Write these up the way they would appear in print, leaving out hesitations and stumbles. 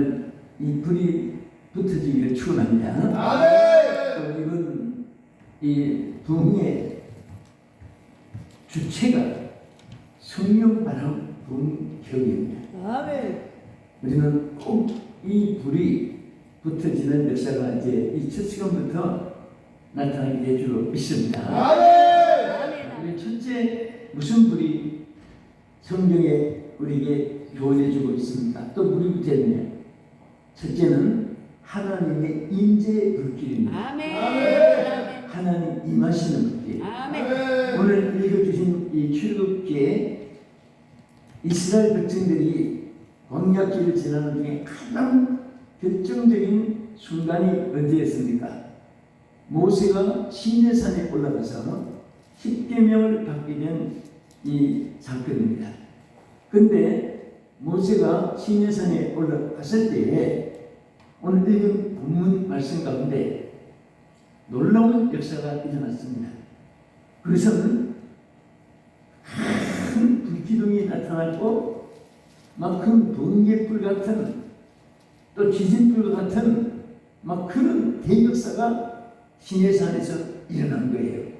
이 불이 붙어지기를 축원합니다. 또 이건 이 부흥의 주체가 성령 바람 부흥 교회입니다. 우리는 꼭 이 불이 붙어지는 역사가 이제 이 첫 시간부터 나타나게 될 줄로 믿습니다. 우리 첫째 무슨 불이 성경에 우리에게 교훈해주고 있습니까? 또 불이 붙어있느냐? 첫째는 하나님의 임재의 불길입니다. 하나님 임하시는 불길. 오늘 읽어주신 이 출애굽기에 이스라엘 백성들이 광야길을 지나는 중에 가장 결정적인 순간이 언제였습니까? 모세가 시내산에 올라가서 십계명을 받게 된 이 사건입니다. 근데 모세가 시내산에 올라갔을 때에 오늘 읽은 본문 말씀 가운데 놀라운 역사가 일어났습니다. 그것은 큰 불기둥이 나타났고 막 큰 번개불 같은 또 지진불 같은 막 그런 대역사가 시내산에서 일어난 거예요.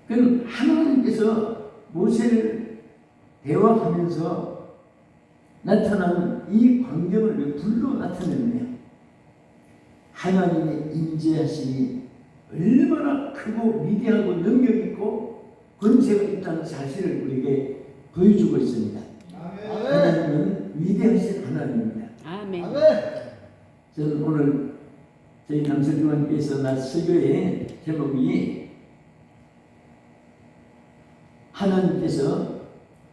그럼 하나님께서 모세를 대화하면서 나타나는 이 광경을 왜 불로 나타내느냐? 하나님의 임재하심이 얼마나 크고 위대하고 능력있고 권세가 있다는 사실을 우리에게 보여주고 있습니다. 하나님은 위대하신 하나님입니다. 저는 오늘 저희 남서중앙교회에서 나 설교의 제목이 하나님께서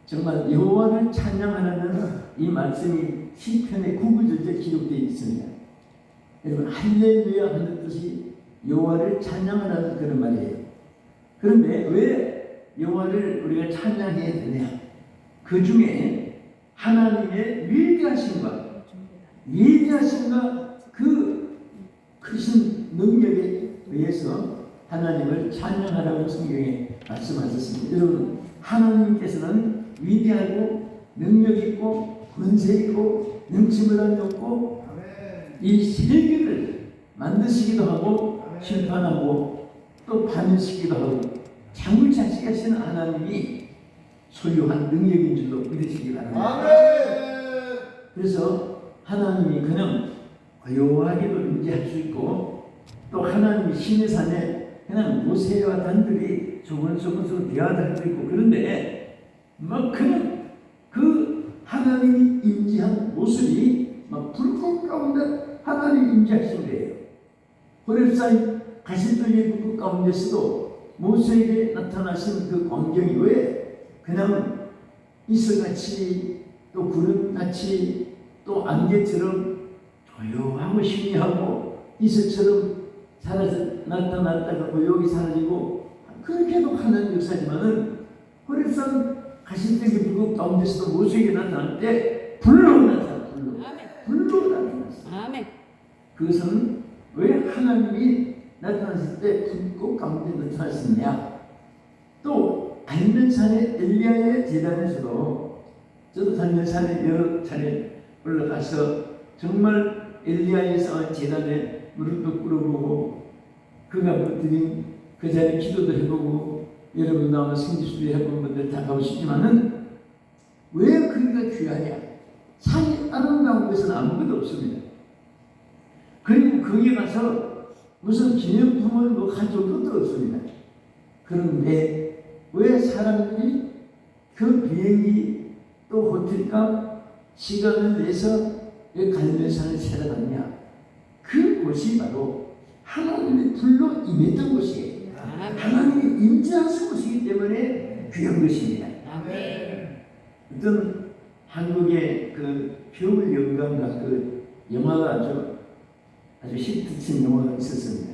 정말 여호와를 찬양하라는 이 말씀이 시편에 구구절절 기록되어 있습니다. 여러분 할렐루야 하는 뜻이 여호와를 찬양하라는 그런 말이에요. 그런데 왜 여호와를 우리가 찬양해야 되냐? 그 중에 하나님의 위대하심과 그 크신 능력에 의해서 하나님을 찬양하라고 성경에 말씀하셨습니다. 여러분 하나님께서는 위대하고 능력있고 권세있고 능치무람이 없고 이 세계를 만드시기도 하고 심판하고 또 반영시키기도 하고 장물자식하시는 하나님이 소유한 능력인 줄로 믿으시기 바랍니다. 그래서 하나님이 그냥 고요하게도 임재할 수 있고 또 하나님이 시내산에 그냥 모세와 단들이 조곤조곤 대화할 수 있고 그런데 막 그냥 그 하나님이 임재한 모습이 막 불꽃 가운데 하나님이 임재하신 거예요. 호렙산 가시떨기 불꽃 가운데서도 모세에게 나타나신 그 광경이 왜 그냥 이슬같이 또 구름같이 또 안개처럼 조용하고 신비하고 이슬처럼 나타났다가 고요하게 사라지고 그렇게도 하는 역사지만은 호렙산 가시떨기 불꽃 가운데서도 모세에게 나타날 때 불로 나타났어요. 불로 나타났어요. 그것은 왜 하나님이 나타났을 때 불꽃 가운데 나타났느냐? 또 갈멜산의 엘리야의 제단에서도 저도 갈멜산에 여러 차례 올라가서 정말 엘리야에서 제단에 무릎도 꿇어보고 그가 드린 그 자리에 기도도 해보고 여러분도 아마 성지수도 해본 분들 다 가보시지만은 왜 거기가 귀하냐? 산이 아름다운 것은 아무것도 없습니다. 그리고 거기에 가서 무슨 기념품을 뭐 가져올 것도 없습니다. 그런데 왜 사람들이 그 비행기 또 호텔값 시간을 내서 왜 갈멜산을 찾아갔냐? 그곳이 바로 하나님의 불로 임했던 곳이에요. 하나님이 임재하신 곳이기 때문에 귀한 것입니다. 어떤 한국의 그 겨울 영감가 그 영화가 아주 히트친 영화가 있었습니다.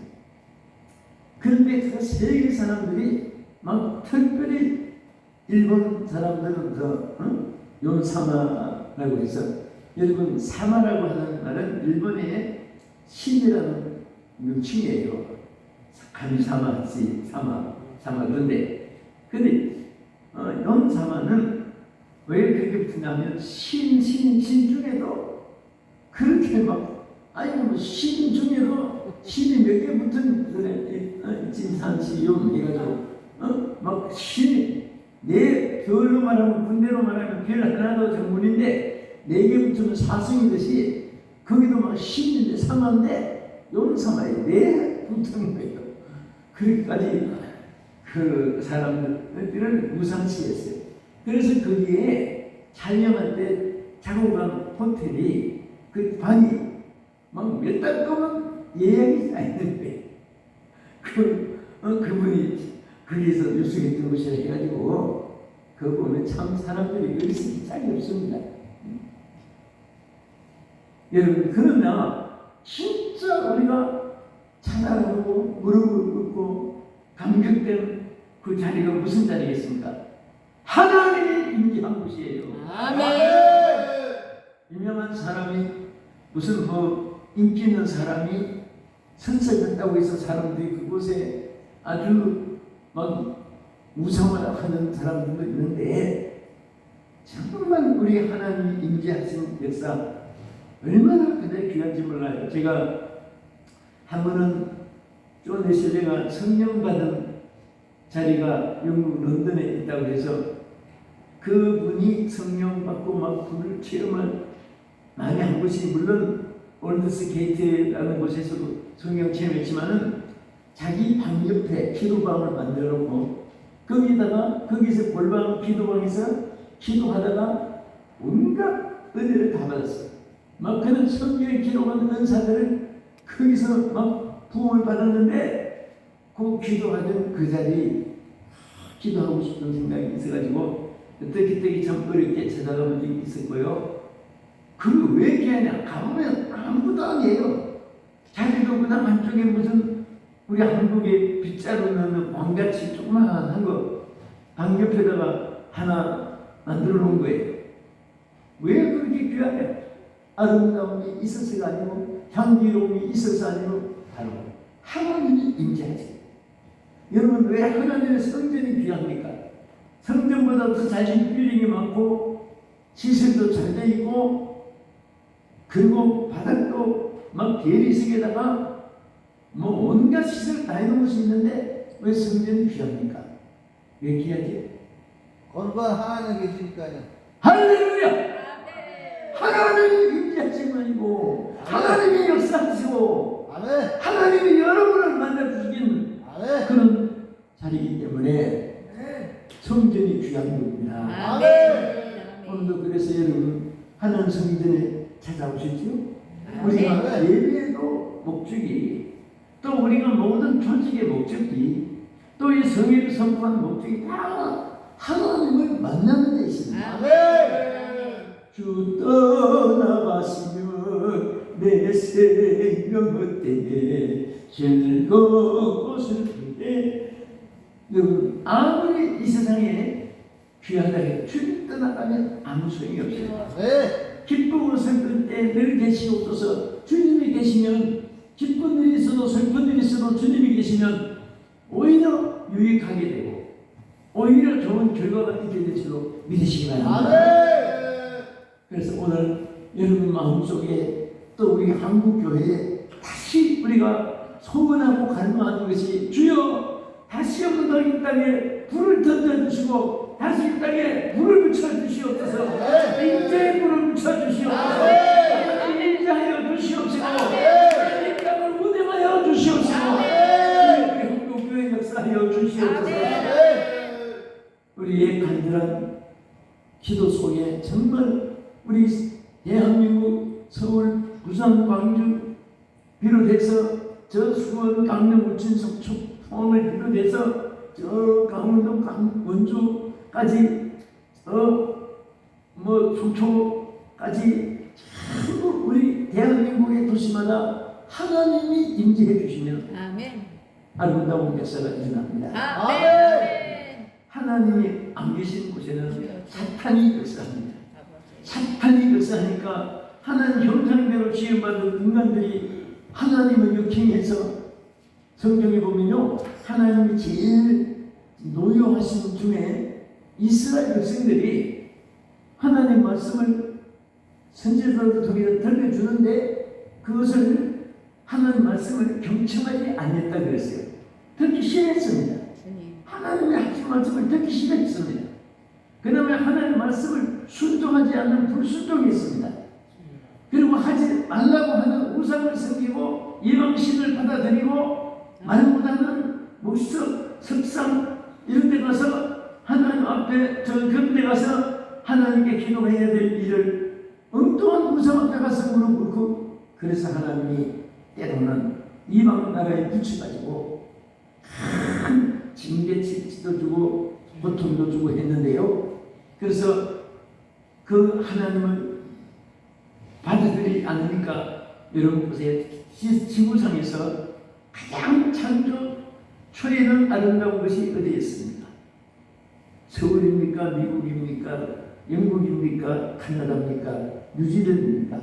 그런데 그 세계 사람들이 막 특별히 일본 사람들은 용사마라고 해서 여러분 사마라고 하는 말은 일본의 신이라는 명칭이에요. 가미사마지 사마 그런데 용사마는 왜 그렇게 붙냐면 신 중에도 그렇게 막 아이고 뭐 신 중에도 신이 몇 개 붙은 그래 진산치용 해가지고 막 신이 내 별로 말하면 군대로 말하면 별 하나도 정문인데 4개 붙으면 사승이듯이 거기도 막 신인데 상한데 용사마에 4 붙은 거예요. 그렇게까지 그 사람들을 무상시했어요. 그래서 거기에 촬영할 때 자고 간 호텔이 그 방이 막 몇 달 동안 예약이 쌓였는데 그분이 거기서 유숙했던 곳이라 해가지고 그거 보면 참 사람들이 의식이 짝이 없습니다. 여러분 그러나 진짜 우리가 찾아가고 무릎을 꿇고 감격된 그 자리가 무슨 자리겠습니까? 하나님이 임재한 곳이에요. 아멘. 유명한 사람이 무슨 뭐 인기 있는 사람이 선서했다고 해서 사람들이 그곳에 아주 막 우상을 하는 사람들도 있는데 정말 우리 하나님이 임재하신 역사 얼마나 그대 귀한지 몰라요. 제가 한 번은 존 웨슬리가 성령 받은 자리가 영국 런던에 있다고 해서 그분이 성령 받고 막 불을 체험을 많이 한 곳이 물론 올드스 게이트라는 곳에서도 성령 체험했지만은 자기 방 옆에 기도방을 만들어 놓고 거기다가 거기서 골방 기도방에서 기도하다가 온갖 은혜를 다 받았어요. 막 그는 성경에 기록한 은사들을 거기서 막 부흥을 받았는데 그 기도하던 그 자리 기도하고 싶은 생각이 있어가지고 그때 참 어렵게 찾아가본 적이 있었고요. 그걸 왜 이렇게 하냐? 가보면 아무도 아니에요. 자기도 그냥 한쪽에 무슨 우리 한국의 빗자루 넣는 왕같이 조그마한 거 방 옆에다가 하나 만들어 놓은 거예요. 왜 그렇게 귀하냐? 아름다움이 있어서가 아니고 향기로움이 있어서 아니고 바로 하나님이 임재하지. 여러분 왜 하나님의 성전이 귀합니까? 성전보다 더 잘생긴 빌딩이 많고 시설도 잘 돼 있고 그리고 바닥도 막 대리석에다가 뭐 온갖 시설 다 해놓은 것이 있는데 왜 성전이 귀합니까? 왜 귀하지? 거룩한 하나님 계시니까요. 할렐루야! 하나님이 임재하신 분이고 하나님이 역사하시고 아멘. 하나님이 여러분을 만나주신 아멘. 그런 자리이기 때문에 성전이 귀한 겁니다. 아멘. 오늘도 그래서 여러분 하나님 성전에 찾아오시죠. 아멘. 우리가 예배도 목적이 또 우리가 모든 조직의 목적이 또 이 성회를 선포하는 목적이 다 하나님을 만나는 데 있습니다. 아멘. 주 떠나가시면 내 생명 헛되게 즐겁고 슬픈데 여러분 아무리 이 세상에 귀하다 해도 주님 떠나가면 아무 소용이 없어요. 네. 기쁘고 슬플 때 늘 계시옵소서. 주님이 계시면 기쁜 일이 있어도 슬픈 일이 있어도 주님이 계시면 오히려 유익하게 되고 오히려 좋은 결과가 있게 될 줄로 믿으시기 바랍니다. 아멘. 그래서 오늘 여러분 마음속에 또 우리 한국교회에 다시 우리가 소원하고 갈망하는 것이 주여 다시 한번 이 땅에 불을 던져주시고 다시 이 땅에 불을 붙여주시옵소서. 인자의 불을 붙여주시옵소서. 인자하여 주시옵소서. 이 땅을 운행하여 주시옵소서. 우리 한국교회 역사하여 주시옵소서. 우리의 간절한 기도 속에 정말 우리 대한민국 서울, 부산, 광주 비롯해서 저 수원, 강릉, 울진, 속초, 포항을 비롯해서 저 강원도, 원주까지 속초까지 전부 우리 대한민국의 도시마다 하나님이 임재해 주시면 아멘. 아름다운 역사가 일어납니다. 아멘. 하나님이 안 계신 곳에는 사탄이 역사합니다. 사탄이 역사하니까 하나님 형상대로 지음받은 인간들이 하나님을 역행해서 성경에 보면요 하나님이 제일 노여하신 중에 이스라엘 백성들이 하나님 말씀을 선지자들도 들려주는데 그것을 하나님 말씀을 경청하지 않았다 그랬어요. 듣기 싫어했습니다. 하나님의 하신 말씀을 듣기 싫어했습니다. 그 다음에 하나님의 말씀을 순종하지 않는 불순종이 있습니다. 그리고 하지 말라고 하는 우상을 섬기고 이방신을 받아들이고 말 못하는 목석, 석상 이런 데 가서 하나님 앞에 저 그런데 가서 하나님께 기도해야 될 일을 엉뚱한 우상 앞에 가서 무릎 꿇고 그래서 하나님이 때로는 이방 나라에 붙여가지고 큰 징계치도 주고 고통도 주고 했는데요. 그래서 그 하나님을 받아들이지 않으니까 여러분 보세요. 지구상에서 가장 창조 초에는 아름다운 것이 어디에 있습니까? 서울입니까? 미국입니까? 영국입니까? 카나다입니까? 뉴질랜드입니까?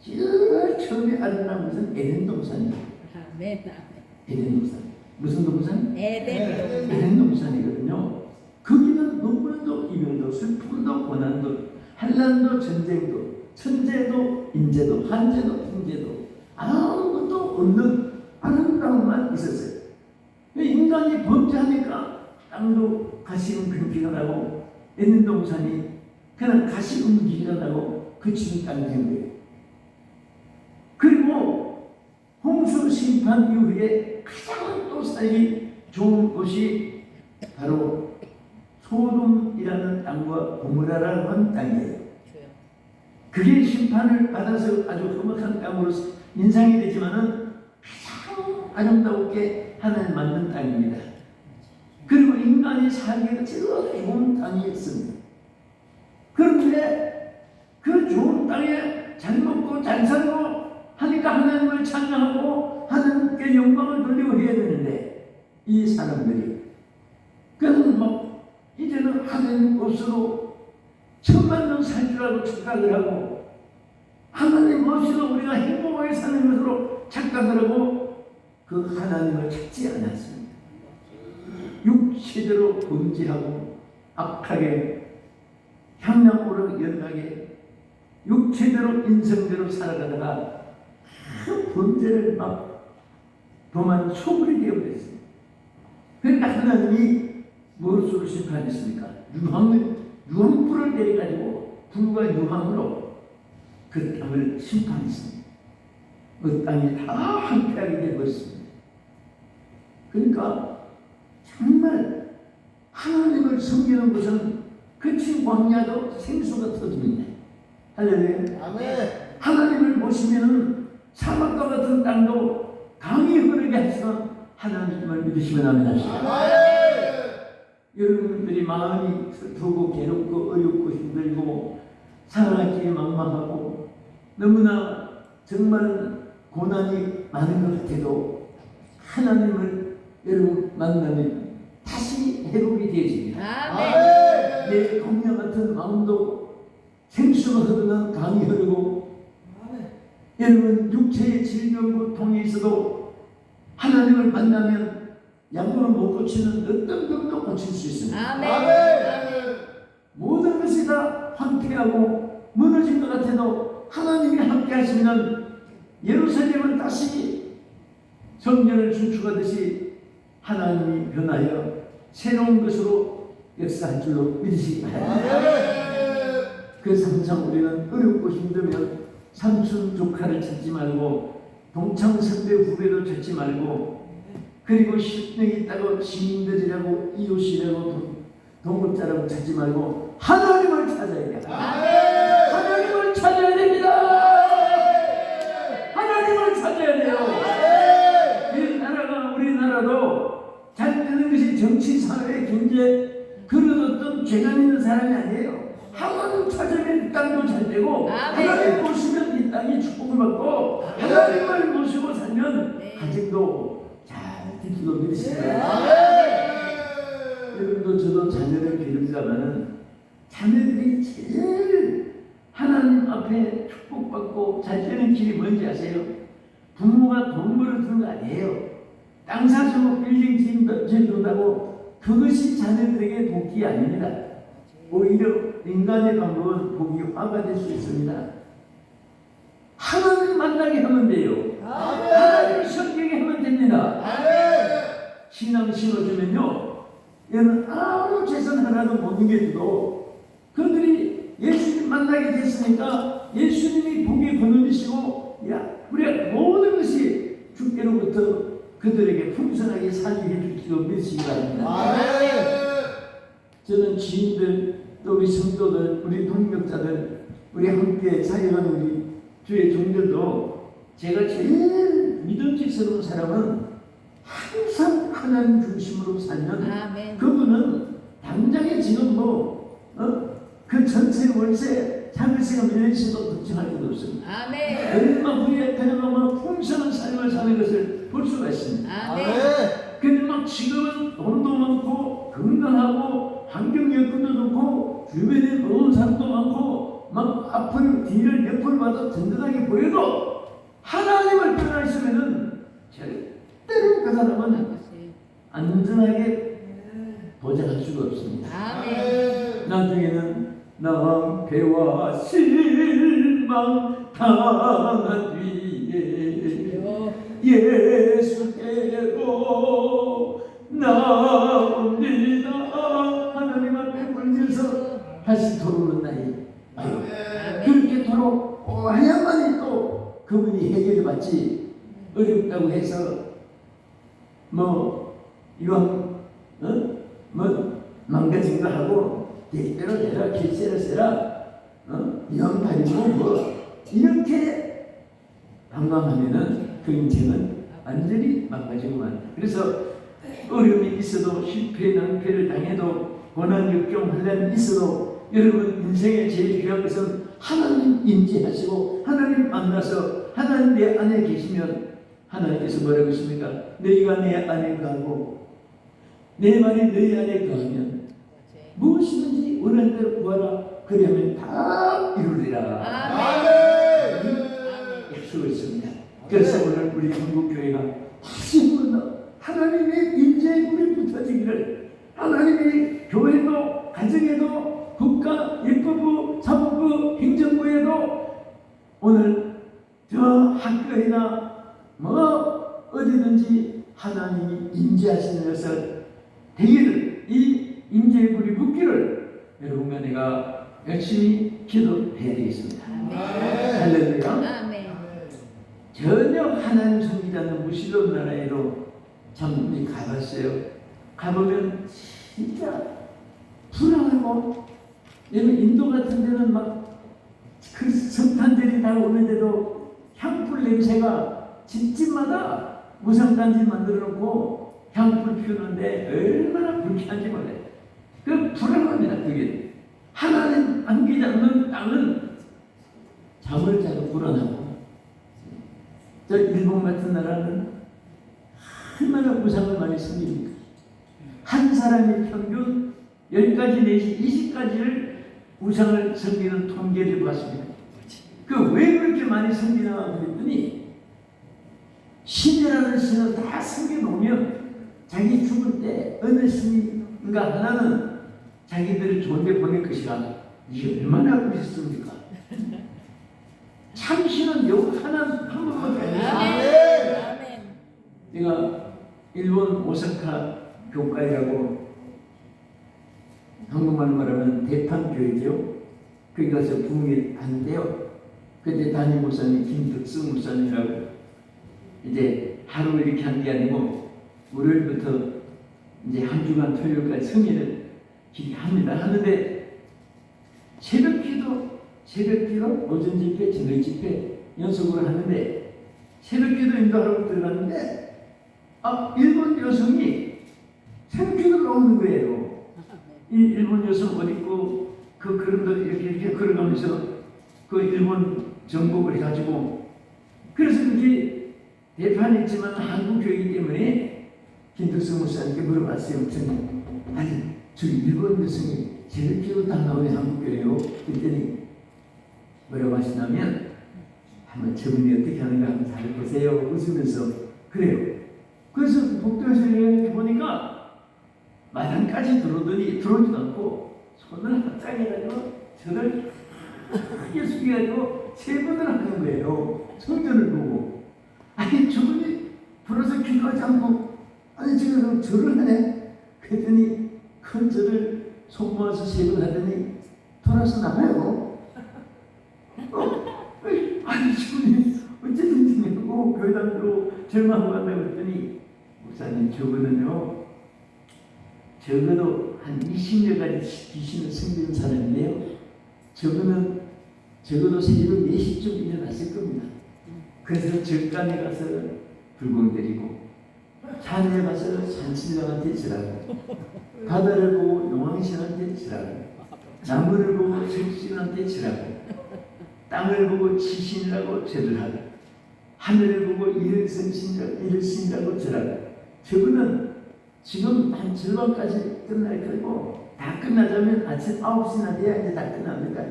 제일 처음에 아름다운 것은 에덴 동산이에요. 에덴 동산. 무슨 동산? 에덴 동산이거든요. 거기는 눈물도 이별도 슬픔도 고난도 환난도 전쟁도 천재도 인재도 한재도 형제도 아무것도 없는 아름다움만 있었어요. 인간이 범죄하니까 땅도 가시는 근기가 나고 에덴 동산이 그냥 가시 움직이가 나고 그치는 땅이 된 거예요. 그리고 홍수 심판 이후에 가장 또 살기 좋은 곳이 바로 소돔이라는 땅과 고모라라는 땅이에요. 그게 심판을 받아서 아주 험악한 땅으로 인상이 되지만은 가장 아름답게 하나님 만든 땅입니다. 그리고 인간이 살기가 제일 좋은 땅이었습니다. 그런데 그 좋은 땅에 잘 먹고 잘 살고 하니까 하나님을 찬양하고 하나님께 영광을 돌리고 해야 되는데 이 사람들이 그는 막 이제는 하나님 없어도 천만 년 살 줄 알고 착각을 하고 하나님 없이도 우리가 행복하게 사는 것으로 착각을 하고 그 하나님을 찾지 않았습니다. 육체대로 범죄하고 악하게 향락으로 연하게 육체대로 인성대로 살아가다가 그 범죄를 막 범한 소굴이 되어버렸습니다. 그러니까 하나님이 무엇으로 심판했습니까? 유황불을 내려가지고 불과 유황으로 그 땅을 심판했습니다. 그 땅이 다 황폐하게 되어버렸습니다. 그러니까 정말 하나님을 섬기는 것은 그친 광야도 생수가 터집니다. 할렐루야. 아멘. 하나님을 모시면은 사막과 같은 땅도 강이 흐르게 하시는 하나님을 믿으시면 합니다. 여러분들이 마음이 슬프고 괴롭고 어렵고 힘들고 살아가기 막막하고 너무나 정말 고난이 많은 것 같아도 하나님을 여러분 만나면 다시 회복이 되어집니다. 내 동양 같은 마음도 생수가 흐르는 강이 흐르고 여러분 육체의 질병 고통이 있어도 하나님을 만나면 약으로 못 고치는 어떤 병도 고칠 수 있습니다. 모든 것이 다 황폐하고 무너진 것 같아도 하나님이 함께 하시면 예루살렘은 다시 성전을 준축하듯이 하나님이 변하여 새로운 것으로 역사할 줄로 믿으시기 바랍니다. 그래서 항상 우리는 어렵고 힘들면 삼촌 조카를 찾지 말고 동창 선배 후배도 찾지 말고 그리고 실력이 있다고 시민들이라고 이웃이라고 동급자라고 찾지 말고 하나님을 찾아야 돼요. 하나님을 찾아야 됩니다. 하나님을 찾아야 돼요. 우리나라도 잘 되는 것이 정치, 사회, 경제 그런 어떤 재간 있는 사람이 아니에요. 하나님 찾으면 이 땅도 잘 되고 하나님 모시면 이 땅이 축복을 받고 하나님을 모시고 살면 가정도 잘 되기도 믿으십니다. 여러분도 저도 자녀를 기르자면은 자녀들이 제일 하나님 앞에 축복받고 잘 되는 길이 뭔지 아세요? 부모가 돈 벌어주는 거 아니에요. 땅 사주고 빌딩 지어준다고 그것이 자녀들에게 복이 아닙니다. 오히려 인간의 방법은 복이 화가 될 수 있습니다. 하나님을 만나게 하면 돼요. 하나님을 섬기게 하면 됩니다. 신앙 심어주면요, 얘는 아무 재산 하나도 못 남겨줘도 그들이 예수님 만나게 됐으니까 예수님이 복이 거느리시고, 우리가 모든 것이 주께로부터 그들에게 풍성하게 살게 해줄 줄 믿으시기 바랍니다. 저는 지인들, 또 우리 성도들, 우리 동역자들, 우리 함께 사역하는 우리 주의 종들도 제가 제일 믿음직스러운 사람은 항상 하나님 중심으로 살면 그분은 당장에 지금 그 전체 월세 장세가 밀리시도 걱정할 것도 없습니다. 얼마 후에 그냥 풍성한 삶을 사는 것을 볼 수가 있습니다. 근데 지금은 돈도 많고 건강하고 환경 여건도 좋고 주변에 좋은 사람도 많고 앞을 뒤를 옆을 봐도 든든하게 보여도 하나님을 떠나 있으면은 절대로 그 사람은 안전하게 도착할 수가 없습니다. 나중에는 낭패와 실망 당한 뒤에 예수께로 나옵니다. 하나님 앞에 울면서 다시 돌아오는 날이 그렇게 돌아와야만이 또 그분이 해결을 받지, 어렵다고 해서 이건 망가진 거 하고 대대로 내라 길세라 세라 영팔이고 이렇게 방황하면은 그 인생은 완전히 망가지고만. 그래서 어려움이 있어도 실패 낭패를 당해도 고난 역경 환난이 있어도 여러분 인생에 제일 필요한 것은 하나님 인지하시고 하나님 만나서 하나님 내 안에 계시면 하나님께서 뭐라고 했습니까? 너희가 내 안에 거하고 내 말이 너희 안에 거하면 무엇이든지 원하는 대로 구하라. 그러면 다 이루리라. 약속을 했습니다. 그래서 오늘 우리 한국교회가 다시 한번 하나님의 인재에 물이 붙어지기를, 하나님의 교회도 가정에도 국가 예법부 사법부 행정부에도 오늘 저 학교에나 어디든지 하나님이 인재하시는 것을 되기를, 이 인재의 불이 붙기를 여러분과 내가 열심히 기도해야 되겠습니다. 할렐루야. 전혀 하나님 섬기지 않는 무신론 나라에도 참 가봤어요. 가보면 진짜 불안하고, 여러분 인도 같은 데는 그 성탄절이 다 오는데도 향불 냄새가 집집마다 무상단지 만들어 놓고 향불 피우는데 얼마나 불쾌한지 몰라요. 그 불안합니다. 그게 하나님 안기지 않는 땅은 잠을 자도 불안하고, 저 일본 같은 나라는 얼마나 무상을 많이 섬깁니까? 한 사람이 평균 10가지 내지 20가지를 우상을 섬기는 통계를 봤습니다. 왜 그렇게 많이 섬기나 그랬더니, 신이라는 신을 다 섬겨놓으면 자기 죽을 때 어느 신인가 하나는 자기들을 좋은데 보낼 것이라. 이게 얼마나 그랬습니까? 참신은 하나 한 번밖에 안 했어요. 내가 일본 오사카 교과이라고, 한국말로 말하면 대판교회죠. 거기 가서 부흥회 하는데요. 그때 담임 목사님 김덕승 목사님이라고, 이제 하루 이렇게 한 게 아니고 월요일부터 이제 한 주간 토요일까지 성인을 기도합니다. 하는데 새벽기도, 오전 집회, 저녁 집회 연속으로 하는데, 새벽기도 인도하러 들어갔는데 일본 여성이 새벽기도를 오는 거예요. 이 일본 여성 옷 입고 그 그림도 이렇게 걸어가면서 그 일본 정복을 해가지고, 그래서 이게 대판이 있지만 한국 교회이기 때문에 김덕수 목사님께 물어봤어요. 아니 저 일본 여성이 새벽기도 다 나오는 한국 교회요. 그랬더니 뭐라고 하시냐면, 한번 저분이 어떻게 하는가 한번 잘 보세요. 웃으면서. 그래요. 그래서 복도에서 이렇게 보니까 마당까지 들어오지도 않고 손을 합장해가지고 저를 크게 숙여가지고 세 번을 하는 거예요. 성전을 보고. 아니 저분이 불어서 기도하지 않고 아니 지금 절을 하네. 그랬더니 큰 절을 손 모아서 세 번 하더니 돌아서 나가요. 아니 저분이 어쨌든 지내고 교회당으로 절망하고 한다고 했더니 목사님 저분은요 적어도 한 20년까지 귀신을 섬기는 사람인데요. 저분은 적어도 새벽 4시쯤 일어났을 겁니다. 그래서 절간에 가서 불공 드리고 산에 가서 산신령한테 절하고 바다를 보고 용왕신한테 절하고 나무를 보고 석신한테 절하고 땅을 보고 지신이라고 절을 하고 하늘을 보고 일신이라고 절하고 저분은 지금 한 절반까지 끝날 거고 다 끝나자면 아침 9시나 돼야 이제 다 끝납니다.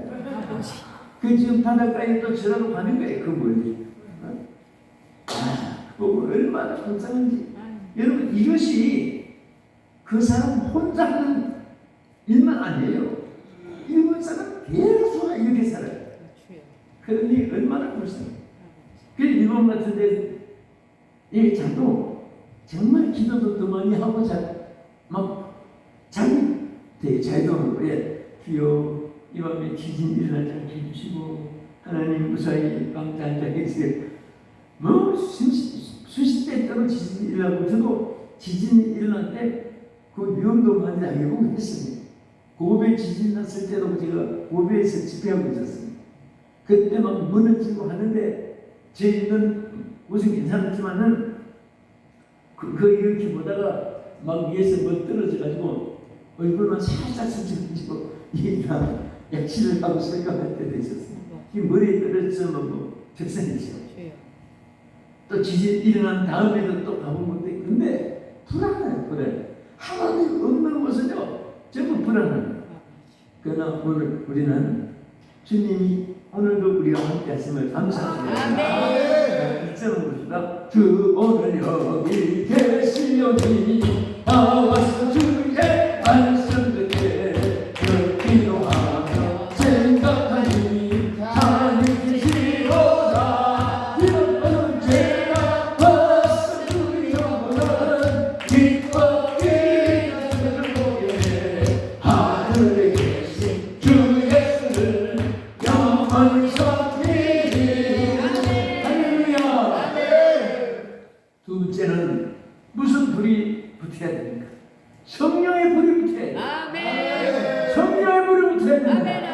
그 지금 바닷가에 또 절하러 가는 거예요. 그 멀리. 그거 얼마나 속상한지. 여러분 이것이 그 사람 혼자 하는 일만 아니에요. 일본 사람 대다수가 이렇게 살아요. 그러니 얼마나 불쌍해요. 그 일본 같은 데 자도 정말 기도도 더 많이 하고 막 자기 자유도 주여 이 밤에 지진 일어나지 않게 해주시고 하나님 무사히 방자 앉아 계세요. 뭐 수십 대 때로 지진이 일어나고 저도 지진이 일어날 때 그 위험도 많이 당해보고 했습니다. 고베 지진 났을 때도 제가 고베에서 집회하고 있었습니다. 그때 막 무너지고 하는데 저희는 무슨 괜찮았지만은 이렇게 보다가 막 위에서 뭐 떨어져가지고 얼굴만 살짝 스쳐가지고 이게 다 약치를 하고 설명할 때도 있었습니다. 이 머리에 떨어져서 뭐 적산이죠. 또 지진 일어난 다음에도 또 가본 것도 있고 근데 불안해요. 불안해. 하나님 없는 곳은요 전부 불안합니다. 그러나 오늘 우리는 주님이 오늘도 우리와 함께 하심을 감사합니다. 이점을 봅시다. 주 오늘 여기 계시오니 나와서 주의 말씀 듣게 기도하며 생각하니 하나님 계시로다. 이런 언제나 벌써 주의 영혼은 기뻐 기도를 보게 하늘에 계신 주 예수를 영원히 섬기리. 할렐루야. 두 번째는 무슨 불이 붙어야 됩니까? 성령의 불이 붙어야 돼요. 성령의 불이 붙어야 됩니다.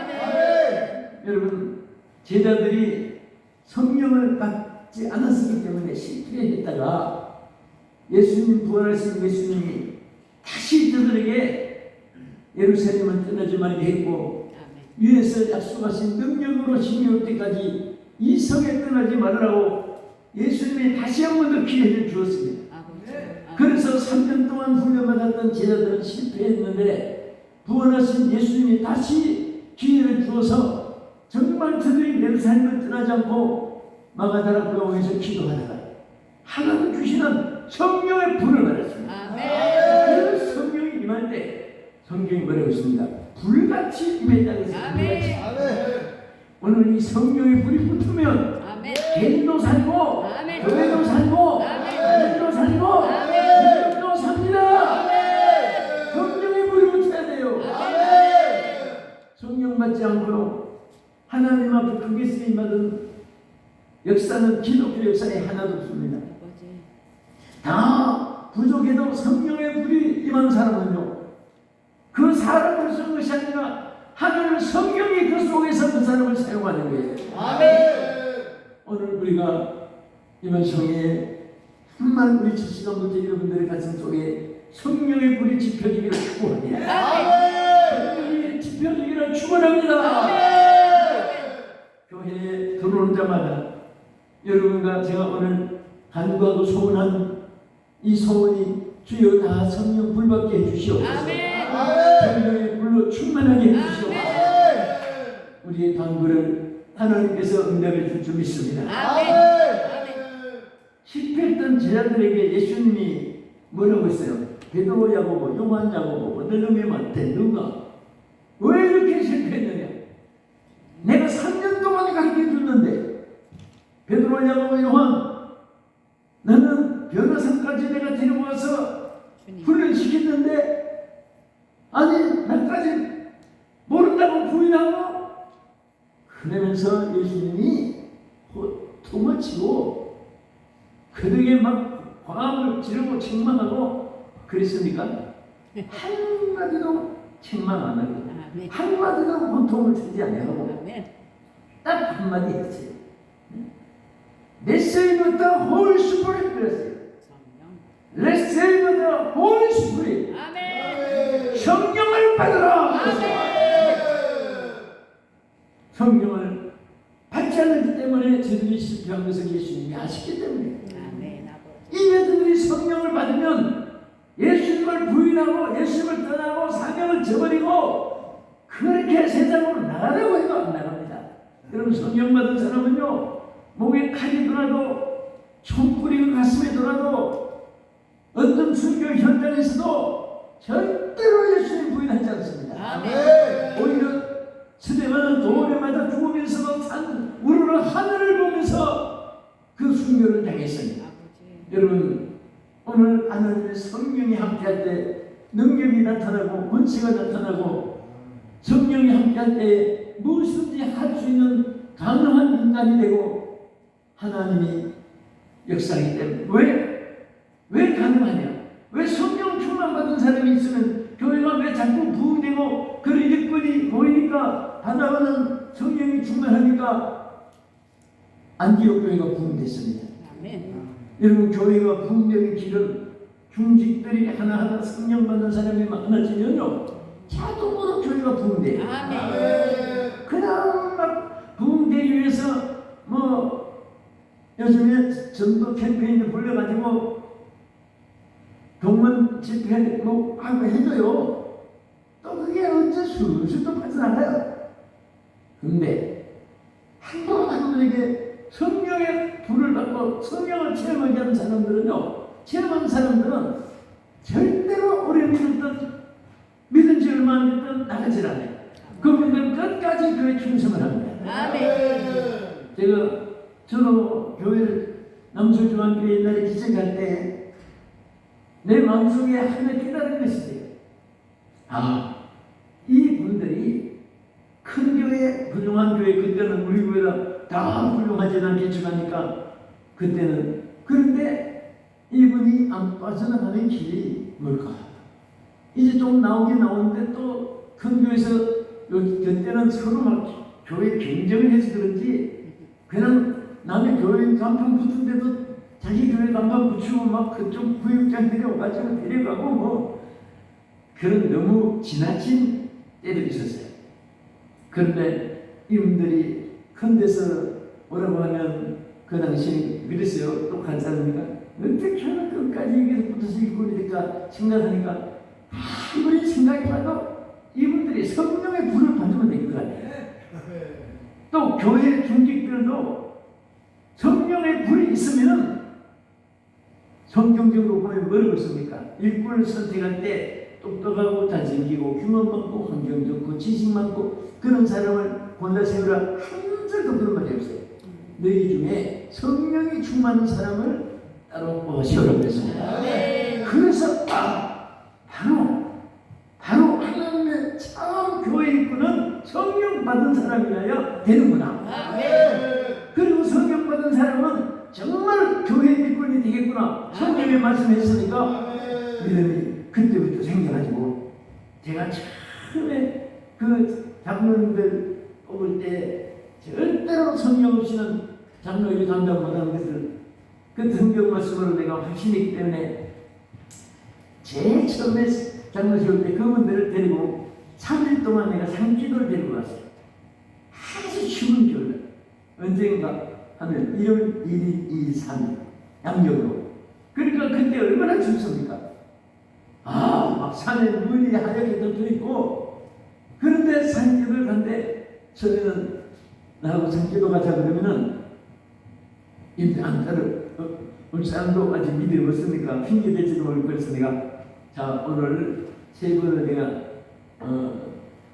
여러분 제자들이 성령을 받지 않았기 때문에 실패했다가 예수님 부활하신 예수님이 다시 저들에게 예루살렘은 떠나지 말게 했고 위에서 약속하신 능력으로 힘이 올 때까지 이 성에 떠나지 말으라고 예수님이 다시 한 번 더 기회를 주었습니다. 그래서 3년 동안 훈련받았던 제자들은 실패했는데 부활하신 예수님이 다시 기회를 주어서 정말 저들이 예루살렘을 떠나지 않고 마가다라 고용에서 기도하다가 하나님 주시는 성령의 불을 받았습니다. 그 성령이 임할 때 성경이 뭐라고 있습니다. 불같이 임했다고 했습니다. 오늘 이 성령의 불이 붙으면 개인도 살고 교회도 살고 가정도 살고 민족도 삽니다. 성령의 불이 붙어야 돼요. 성령 받지 않고요 하나님 앞에 크게 쓰임받은 역사는 기독교 역사에 하나도 없습니다. 다 부족해도 성령의 불이 임한 사람은요 그 사람을 쓴 것이 아니라 하나님 성령이 그 속에서 그 사람을 사용하는 거예요. 오늘 우리가 이번 성에 정말 우리 첫 시간부터 여러분들의 가슴 속에 성령의 불이 지펴지기를 축복합니다. 성령이 지펴지기를 축원합니다. 교회에 들어오는 자마다 여러분과 제가 오늘 간구하고 소원한 이 소원이 주여 다 성령 불받게 해주시옵소서. 성령의 불로 충만하게 해주시옵소서. 우리의 간구를 하나님께서 응답해 줄 줄 믿습니다. 실패했던 제자들에게 예수님이 뭐라고 했어요? 베드로, 야고보, 요한, 야고보, 너희 마태, 누가 왜 이렇게 실패했느냐? 내가 베드로, 야고보, 요한 너는 변호사까지 내가 데리고 와서 주님. 훈련시켰는데 아니 나까지 모른다고 부인하고 그러면서 예수님이 호통을 치고 그들에게 막 화음을 지르고 책망하고 그랬습니까? 한마디도 책망 안 하고 아멘. 한마디도 호통을 치지 아니하고 아멘. 딱 한마디 했어요. Let's save the Holy Spirit 그랬어요. 성령. Let's save the Holy Spirit. 아멘. 성령을 받으라. 아멘. 성령을 받지 않았기 때문에 저들이 실패한 것을 예수님이 아시기 때문에 아멘. 아버지. 이 여자들이 성령을 받으면 예수님을 부인하고 예수님을 떠나고 사명을 저버리고 그렇게 세상으로 나가라고 해도 안 나갑니다. 여러분 성령 받은 사람은요 목에 칼이 돌아도 총구리가 가슴에 돌아도 어떤 순교 현장에서도 절대로 예수님 부인하지 않습니다. 아멘. 오히려 스데반은 돌에 맞아 죽으면서도 산 우르르 하늘을 보면서 그 순교를 당했습니다. 아버지. 여러분 오늘 하나님의 성령이 함께할 때 능력이 나타나고 권세가 나타나고 성령이 함께할 때 무엇이든지 할 수 있는 가능한 인간이 되고 하나님이 역사하기 때문에 왜 가능하냐? 왜 성령 충만 받은 사람이 있으면 교회가 왜 자꾸 부흥되고 그런 일꾼이 보이니까 하나가는 성령이 충만하니까 안디옥 교회가 부흥됐습니다. 아멘. 여러분 교회가 부흥되는 길은 중직들이 하나하나 성령 받는 사람이 많아지면요 자동으로 교회가 부흥돼요. 아멘. 그냥 막 부흥되기 위해서 뭐 요즘에 전도 캠페인을 불러가지고 동문 집회 뭐 하고 해줘요. 또 그게 언제 술술 또 빠져나가요. 근데 한 번 한 분에게 성령의 불을 받고 성령을 체험하게 하는 사람들은요 체험한 사람들은 절대로 오래 믿은 지 얼마 안 됐든 나가질 않아요. 그분들은 끝까지 교회 충성을 합니다. 아멘. 저도 교회를 남수중앙교회 옛날에 기증할 때 내 마음속에 하나 깨달은 것이 있어요. 이 분들이 큰 교회, 훌륭한 교회, 그때는 우리 교회가 다 훌륭하지 않겠지만니까 그때는 그런데 이분이 안 빠져나가는 길이 뭘까? 이제 좀 나오긴 나오는데 또 큰 교회에서 그때는 서로 막 교회 경쟁을 해서 그런지 그냥 남의 교회 간판 붙은데도 자기 교회 간판 붙이고 막 그쪽 구역장 데려가지고 데려가고 뭐 그런 너무 지나친 때도 있었어요. 그런데 이분들이 큰 데서 뭐라고 하면 그 당시 그랬어요. 똑같은 사람이니까 어떻게 하나 끝까지 여기서 붙어서 일꾼이니까 생각하니까 아무리 생각이 나도 이분들이 성령의 불을 받으면 될 것 같아요. 또 교회 중직들도 성령의 불이 있으면 성경적으로 보면 뭐라고 있습니까? 일꾼을 선택할 때 똑똑하고 잘생기고 규모 많고 환경 좋고 지식 많고 그런 사람을 골라 세우라 한 절도 그런 말이 없어요. 너희 중에 성령이 충만한 사람을 따로 세우라고 했습니다. 그래서 바로 하나님의 참 교회 일꾼은 성령 받은 사람이어야 되는구나. 그리고 성령 받은 사람은 정말 교회 일꾼이 되겠구나. 성령의 말씀했으니까 믿음이 그때부터 생겨가지고 제가 처음에 그 장로님들 뽑을 때 절대로 성령 없이는 장로일이 감당 못하는 것을 그 성경 말씀으로 내가 확신했기 때문에 제일 처음에 장로 세울 때 그분들을 데리고 3일 동안 내가 상기도를 데리고 갔어요. 아주 쉬운 교회. 언젠가 하면 1월 1일, 2일, 3일 양력으로. 그러니까 그때 얼마나 춥습니까? 막 산에 물이 하얗게 덮여 있고 그런데 상기도를 간데 처음에는 나하고 상기도 가자 그러면은 이제 안타를 우리 사람도 아직 믿음이 없으니까 핑계 대지도 모르고 그래서 내가 자 오늘 세 번을 내가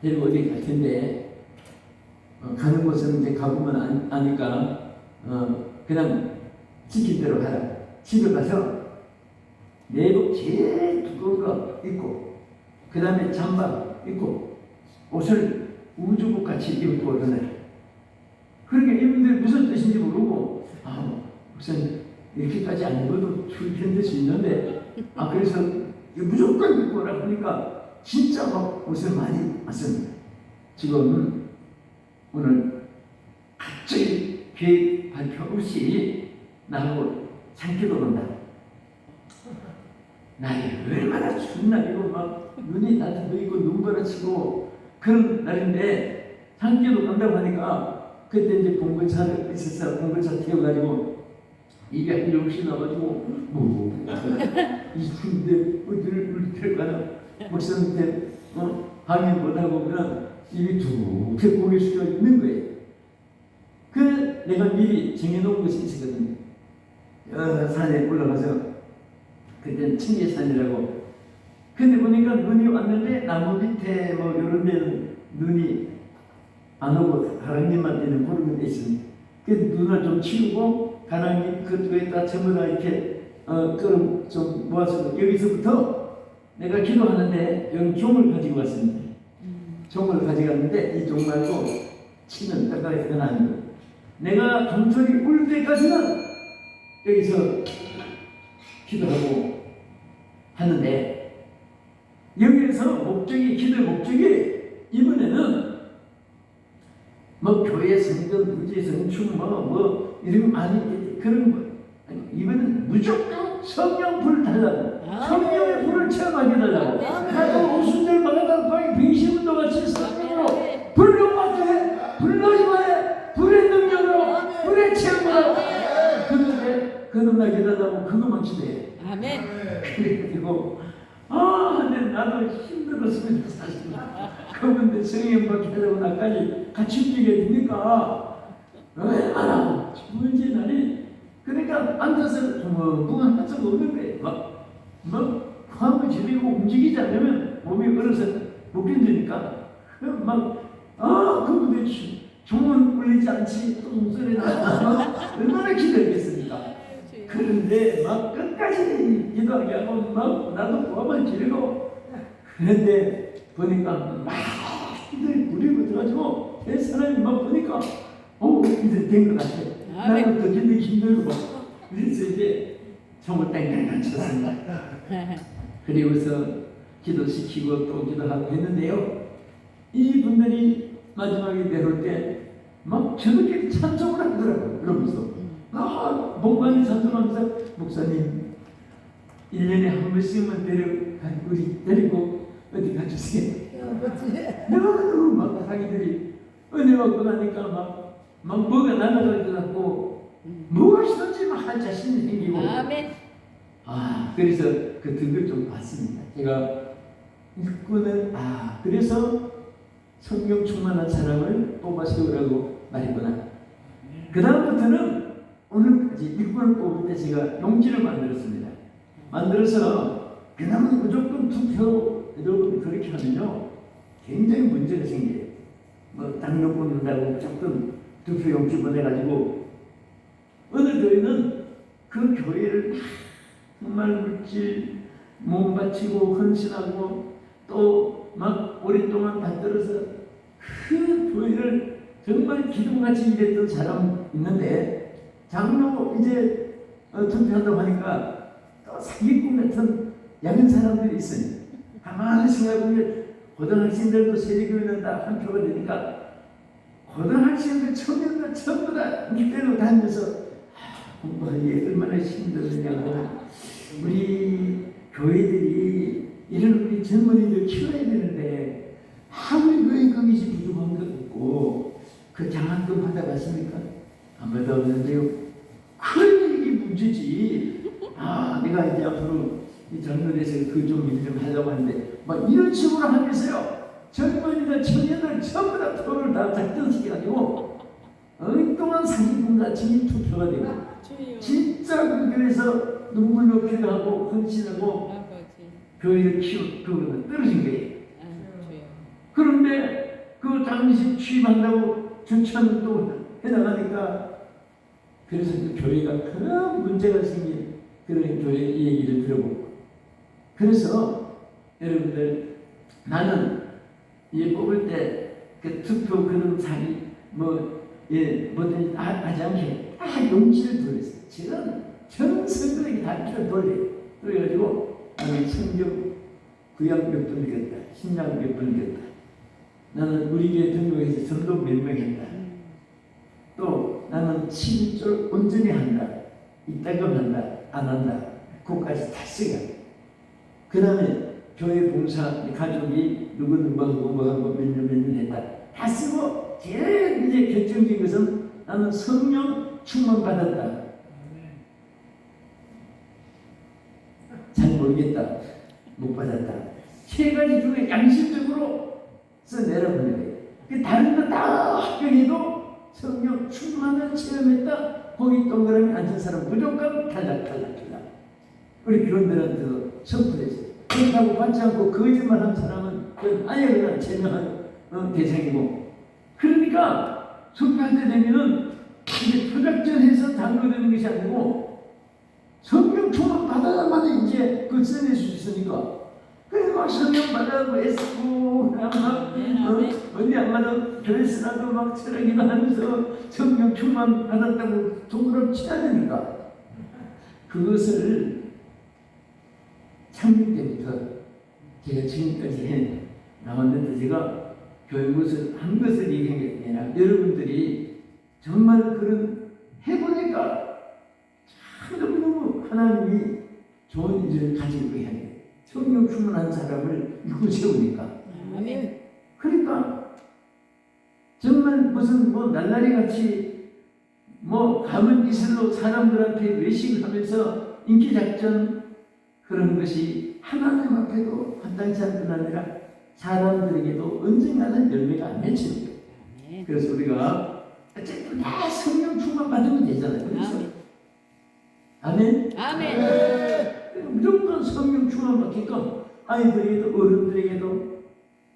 데리고 어디 갈 텐데 가는 곳은 이제 가보면 아니까 그냥 시킨 대로 하라. 집에 가서 내복 제일 두꺼운 거 입고 그 다음에 잠바 입고 옷을 우주복 같이 입고 그러네. 그러니까 이분들 무슨 뜻인지 모르고 목사님 이렇게까지 안 입어도 불편될 수 있는데 그래서 무조건 입고 오라 하니까 진짜 막 옷을 많이 왔습니다. 지금 오늘 갑자기 계획 발표 없이 나하고 산기도 온다. 날이 얼마나 추운 날이고 막 눈이 따뜻해지고 눈보라 치고 그런 날인데 산기도 간다고 하니까 그때 이제 봉고차를 있었어. 봉고차 태워가지고 입에 한 정씩 나가지고 이 추운데 어디를 데려가나 목사님한테 방해 못하고 그냥 입이 툭 고개 숙여 있는 거예요. 그 내가 미리 정해놓은 곳이 있었거든요. 산에 올라가서 그때는 청계산이라고. 근데 보니까 눈이 왔는데 나무 밑에 뭐 이런 데는 눈이 안 오고 가랑잎만 되는 그런 데 있습니다. 그래서 눈을 좀 치우고 가랑잎 그쪽에다 전부 다 이렇게 끓음 좀 모아서 여기서부터 내가 기도하는데 여기 종을 가지고 왔습니다. 종을 가져갔는데 이 종 말고 치는 땅가에 변하는 거. 내가 종소리 울 때까지는 여기서 기도하고 하는데 여기에서 목적이 기도의 목적이 이번에는 뭐 교회 성전 부지 성충 뭐 이런 많이 그런 거 이번에는 무조건 성령 불을 달라고 성령의 불을 체험하게 달라고 나도 오순절 마가다방에 빙신운동 같이 성령으로 불로 받게 해 불로 임하여 불의 능력으로 불의 체험으로 그런데 거듭나게 해달라고 그것만 기도해. 아멘. 그리고 근데 나도 힘들었으면 사실 그런데 성령 받게 하려고 나까지 같이 움직여야 되니까 얼마나 추운지 날이 그러니까 앉아서 붕붕 할 수가 없는 거예요. 막 화음을 지르고 움직이지 않으면 몸이 얼어서 못 견디니까 그분들 종은 울리지 않지 또 목소리 나서 얼마나 기다리겠습니까? 그런데 막 끝까지 기도하게 하고 막 나도 고함을 지르고 그런데 보니까 막 이들 부리고 들어가지고 내 사람이 막 보니까 이들 된 것 같아. 나는 더 견디기 힘들고 그래서 이제 정을 땡땡 쳤습니다. 그리고서 기도시키고 또 기도하고 했는데요. 이분들이 마지막에 내려올 때 막 저들끼리 찬송을 하더라고요. 그러면서 목관이 찬송하면서 목사님 1년에 한 번씩만 데리고 어디 가주세요. 너무 막 자기들이 은혜 받고 나니까 막 뭐가 날아갈 것 같고 무엇이든지 막 할 자신이 생기고 아멘. 그래서 그 등을 좀 봤습니다. 제가 읽고는 그래서 성령 충만한 사람을 뽑아 세우라고 말했구나. 그 다음부터는 오늘까지 일꾼을 뽑을 때 제가 용지를 만들었습니다. 만들어서 그냥 무조건 투표 여러분 그렇게 하면요 굉장히 문제가 생겨요. 뭐 당뇨 뽑는다고 조금 투표 용지 보내가지고 어느 교회는 그 교회를 정말 물질 몸 바치고 헌신하고 또 막 오랫동안 받들어서 그 교회를 정말 기둥같이 일했던 사람 있는데 장로 이제 투표한다고 하니까 또 사기꾼 같은 야근 사람들이 있어요. 가만히 생각해보면 고등학생들도 세리교회는 다 한 표가 되니까 고등학생들 청년들 전부 다 기대로 다니면서 공부하기에 얼마나 힘들느냐고 우리 교회들이 이런 우리 젊은이들 키워야 되는데 아무리 거기서 부족한 것 없고 그 장학금 받아봤습니까? 안 받아봤는데요. 그러니 이게 문제지. 내가 이제 앞으로 이 장로에서 그 좀 일 좀 하려고 하는데 막 이런 식으로 하면서요. 젊은이들 청년들 전부 다 표를 다 작정시켜가지고 엉뚱한 사기꾼같이 투표가 되고 진짜 그 교회에서 눈물로 기도하고 헌신하고 교회를 키우고 떨어진 거예요. 그런데 그 당시 취임한다고 전차는 또 해나가니까 그래서 그 교회가 큰 문제가 생긴 그런 교회 얘기를 들어보고, 그래서 여러분들, 나는 이 뽑을 때 그 투표 그런 사기 뭐든 하지 않게 다 용지를 돌렸어요. 저는 선거에 다 돌려가지고 나는 성경 구약 몇 번 읽었다, 신약 몇 번 읽었다. 나는 우리 교회 등록해서 전도 몇 명 했다. 또 나는 11절 온전히 한다, 이따금 한다, 안 한다, 그것까지 다 써요. 그 다음에 교회 봉사 가족이 누구는 뭐하고 몇 년 했다 다 쓰고, 제일 이제 결정적인 것은 나는 성령 충만 받았다. 잘 모르겠다, 못 받았다. 세 가지 중에 양심적으로 써내려보는 거예요. 그 다른 거 다 합격해도 성령 충만을 체험했다, 거기 동그라미 앉은 사람 무조건 탈락. 우리 교원들한테도 선포했어요. 그렇다고 받지 않고 거짓말하는 사람은 아예 그냥 제명한 대상이고. 그러니까 선포할 때 되면은 이게 표작전해서 당거되는 것이 아니고 성령 충만 받아야만 이제 그 써낼 수 있으니까. 그래서 막 성령 받아고 애쓰고 막 어디 안 가도 교회에서라도 막 철학이나 하면서 성령 충만 받았다고 동그라미 쳐야 되니까. 그것을 창립 때부터 제가 지금까지 나왔는데, 제가 교육을 한 것을 얘기한 게 아니라 여러분들이 정말 그런 해보니까 참 너무너무 하나님이 좋은 일을 가지고 해야 돼요. 성령 충만한 사람을 이끌고 세우니까. 아멘. 그러니까 정말 무슨 날라리 같이 가문 이슬로 사람들한테 외식을 하면서 인기작전 그런 것이 하나님 앞에도 마땅치 않을 뿐 아니라 사람들에게도 언젠가는 열매가 안 맺히는 거예요. 그래서 우리가 어쨌든 다 성령 충만 받으면 되잖아요. 그래서 아멘. 무조건 성령 충만 받게끔 아이들에게도 어른들에게도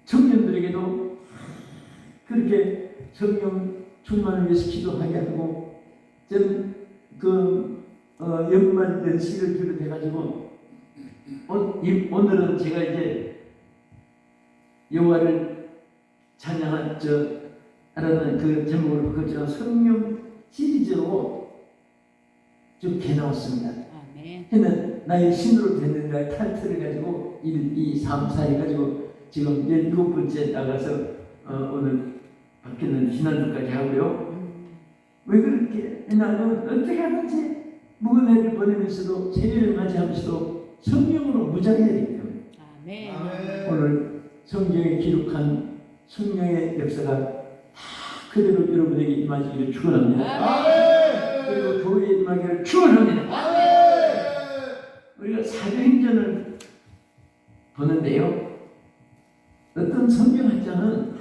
청년들에게도 그렇게 성령 충만을 위해서 기도하게 하고, 저는 연말 연시를 비롯해가지고 오늘은 제가 이제 여호와를 찬양한 하라는 그 제목으로 바꿨죠. 성령 시리즈로 쭉 해나왔습니다. 해는 나의 신으로 됐는데 타이틀을 가지고 1, 2, 3, 4 해가지고 지금 17번째 나가서 오늘 바뀌는 지난주까지 하고요. 왜 그렇게 나는 어떻게 하든지 묵은 해를 보내면서도 세례를 맞이하면서도 성령으로 무장해야 되기 때문에 오늘 성경에 기록한 성령의 역사가 다 그대로 여러분에게 임하기를 축원합니다. 그리고 교회에 임하기를 축원합니다. 우리가 사도행전을 보는데요, 어떤 성경학자는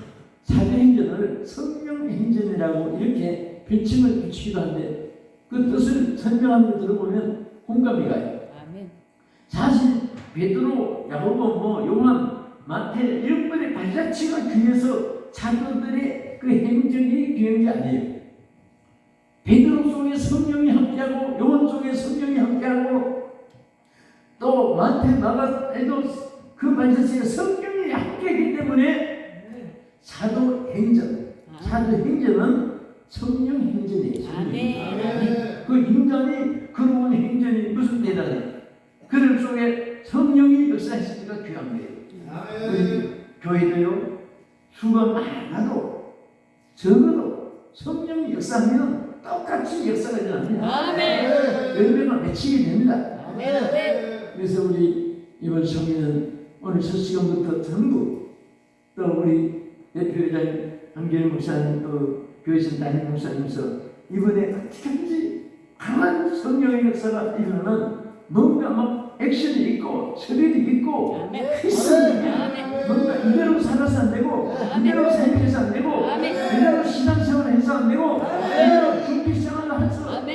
사도행전을 성령행전이라고 이렇게 별칭을 붙이기도 한데, 그 뜻을 설명하는 걸 들어보면 공감이 가요. 사실 베드로, 야고보, 요한, 마태 이런 분의 발자취가 귀해서 사도들의 그 행적이 귀한 게 아니에요. 베드로 속에 성령이 함께하고 요한 속에 성령이 함께하고 또 마태, 마가에도 그 발자취가 성령이 함께하기 때문에 사도행전은 성령 행전이에요. 그 인간이 그러한 행전이 무슨 대단해? 그들 속에 성령이 역사했으니까 귀한 거예요. 우리 교회도요, 수가 많아도 적어도 성령이 역사하면 똑같이 역사가 일어납니다. 열매가 맺히게 됩니다. 그래서 우리 이번 성회는 오늘 첫 시간부터 전부, 또 우리 대표회장 한결 목사님, 또 교회선 담임 목사님께서 이번에 어떻게 하든지 강한 성령의 역사가 일어나는 뭔가 막 액션이 있고 스릴이 있고 필승이 뭔가 이대로 살아서 안 되고 이대로 삶에서 안 되고 이대로 신앙생활을 해서 안 되고 이대로 준비생활을 해서 안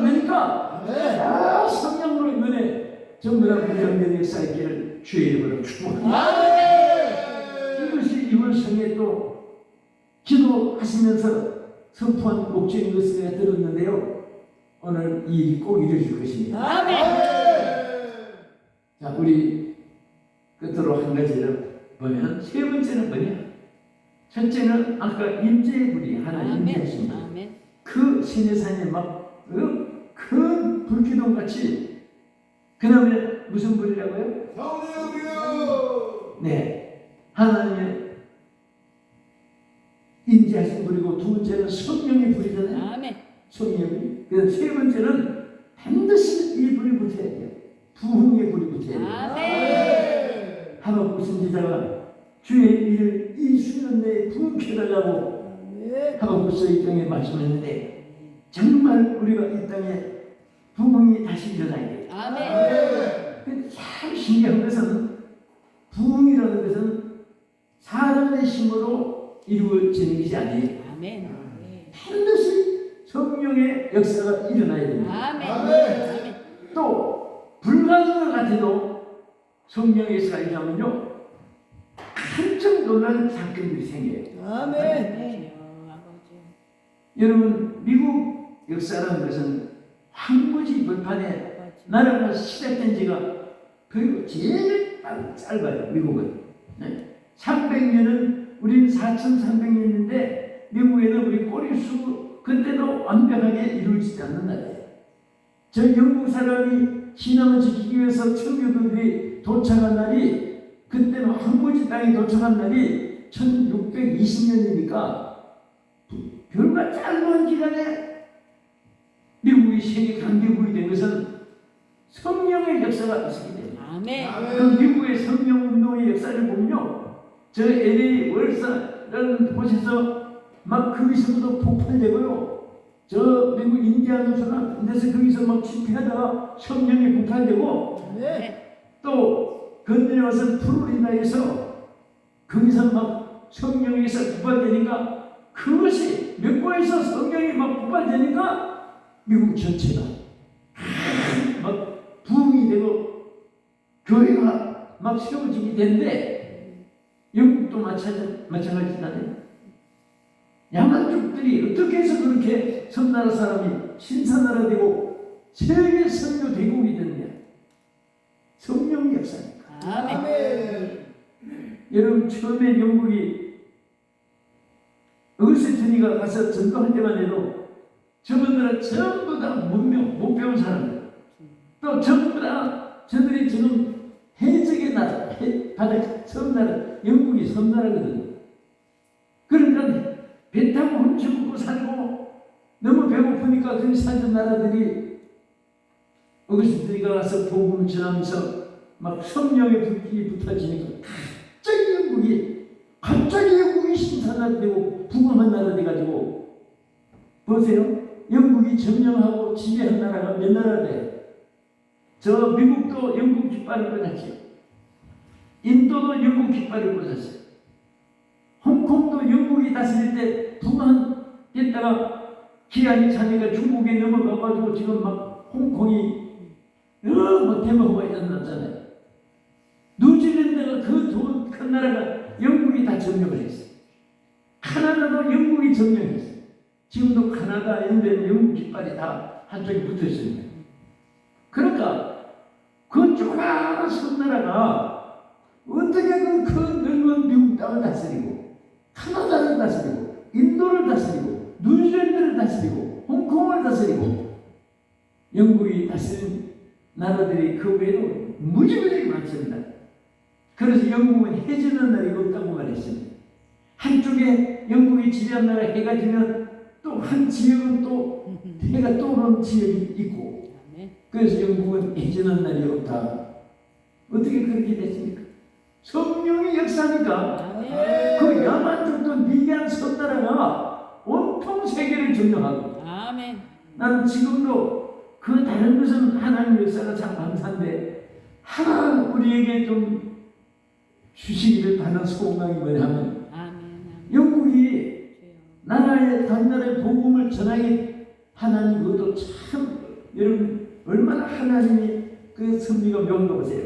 되니까 다 성령으로 이번에 전부 다 부정된 역사있기를 주의 이름으로 축복합니다. 이것이 이번 성에 또 기도하시면서 선포한 목적인 것을 제가 들었는데요, 오늘 이 일이 꼭 이루어질 것입니다. 아멘. 자, 우리 끝으로 한 가지를 보면 세 번째는 뭐냐? 첫째는 아까 임재의 불이 하나 임재하십니다. 아멘. 그 시내산에 막 큰 불기둥 같이 그 다음에 무슨 불이라고요? 성령이요. 네, 하나님의 임재하신 불이고 두 번째는 성령의 불이잖아요. 아멘. 성령이. 그다음 세 번째는 반드시 이 불이 붙어야 돼요. 부흥의 불이 붙어야 돼요. 아멘. 하박국 선지자가 주의 일을 이 수년 내에 부흥케 해달라고 하박국서 이 땅에 말씀했는데 정말 우리가 이 땅에 부흥이 다시 일어나야 돼요. 아멘. 근데 참 신기한 것은 부흥이라는 것은 사람의 힘으로 이루어지는 것이 아니에요. 아멘. 반드시 성령의 역사가 일어나야 됩니다. 아멘. 또 불가능한 것 같아도 성령의 역사가 일어나면요 깜짝 놀라는 사건들이 생겨요. 아멘. 여러분 미국 역사라는 것은 황무지 벌판에 나라가 시작된 지가 거의 제일 짧아요. 미국은 300년은 우리는 4,300년인데 미국에는 우리 꼬리수 그때도 완벽하게 이루어지지 않는 나라예요. 저 영국 사람이 신앙을 지키기 위해서 청교도들이 도착한 날이 그때는 황무지 땅에 도착한 날이 1620년이니까 별과 짧은 기간에 미국이 세계 강대국이 된 것은 성령의 역사가 있었기 때문에 아멘. 그 미국의 성령 운동의 역사를 보면요 저 LA 월사라는 곳에서 막 거기서부터 폭발되고요 저 미국 인디아나주나 데서 거기서 막 집회하다가 성령이 폭발되고 또 건너와서 플로리다에서 거기서 막 성령에서 폭발되니까 그것이 몇 곳에서 성령이 막 폭발되니까 미국 전체가 막 부흥이 되고 교회가 막 세워지게 되는데 영국도 마찬가지잖아요. 야만족들이 어떻게 해서 그렇게 섬나라 사람이 신사나라 되고 세계 선교 대국이 됐냐? 성령의 역사니까. 아멘. 여러분 처음에 영국이 어거스틴이가 가서 전도할 때만 해도 저분들은 전부 다 못 배운 사람들 또 전부 다 저들이 지금 해적의 나라 바다 섬나라 영국이 섬나라거든요. 그러니까 배 타고 훔쳐먹고 살고 너무 배고프니까 그 살던 나라들이 어거스틴이가 가서 복음을 전하면서 막 성령의 불길이 붙어지니까 갑자기 영국이 신사나라 되고 부강한 나라 돼가지고 보세요. 영국이 점령하고 지배한 나라가 몇 나라 돼? 저 미국도 영국 깃발을 꽂았지. 인도도 영국 깃발을 꽂았어요. 홍콩도 영국이 다스릴 때 부강했다가 기한이 차니까 중국에 넘어가가지고 지금 막 홍콩이 뭐 대마호가 일어났잖아요. 뉴질랜드가 그 큰 나라가 영국이 다 점령을 했어요. 카나다도 영국이 점령했어요. 지금도 카나다, 인도에 영국 깃발이 다 한쪽에 붙어 있습니다. 그러니까 그 조그마한 섬나라가 어떻게 그 넓은 미국 땅을 다스리고 카나다를 다스리고 인도를 다스리고 뉴질랜드를 다스리고 홍콩을 다스리고 영국이 다스린 나라들이 그 외에도 무지무지 많습니다. 그래서 영국은 해지는 날이 없다고 말했습니다. 한쪽에 영국이 지배한 나라 해가 지면 또 한 지역은 또 해가 떠오르는 지역이 있고 그래서 영국은 해지는 날이 없다. 어떻게 그렇게 됐습니까? 성령의 역사니까 그 야만족도 미개한 섬나라가 온통 세계를 점령하고 아멘. 나는 지금도 그 다른 것은 하나님의 역사가 참 감사한데 하나 우리에게 좀 주시기를 바라는 소망이 뭐냐면 영국이 나라의 다른 나라의 복음을 전하게 하나님 그것도 참 여러분 얼마나 하나님이 그 섭리가 명도 보세요.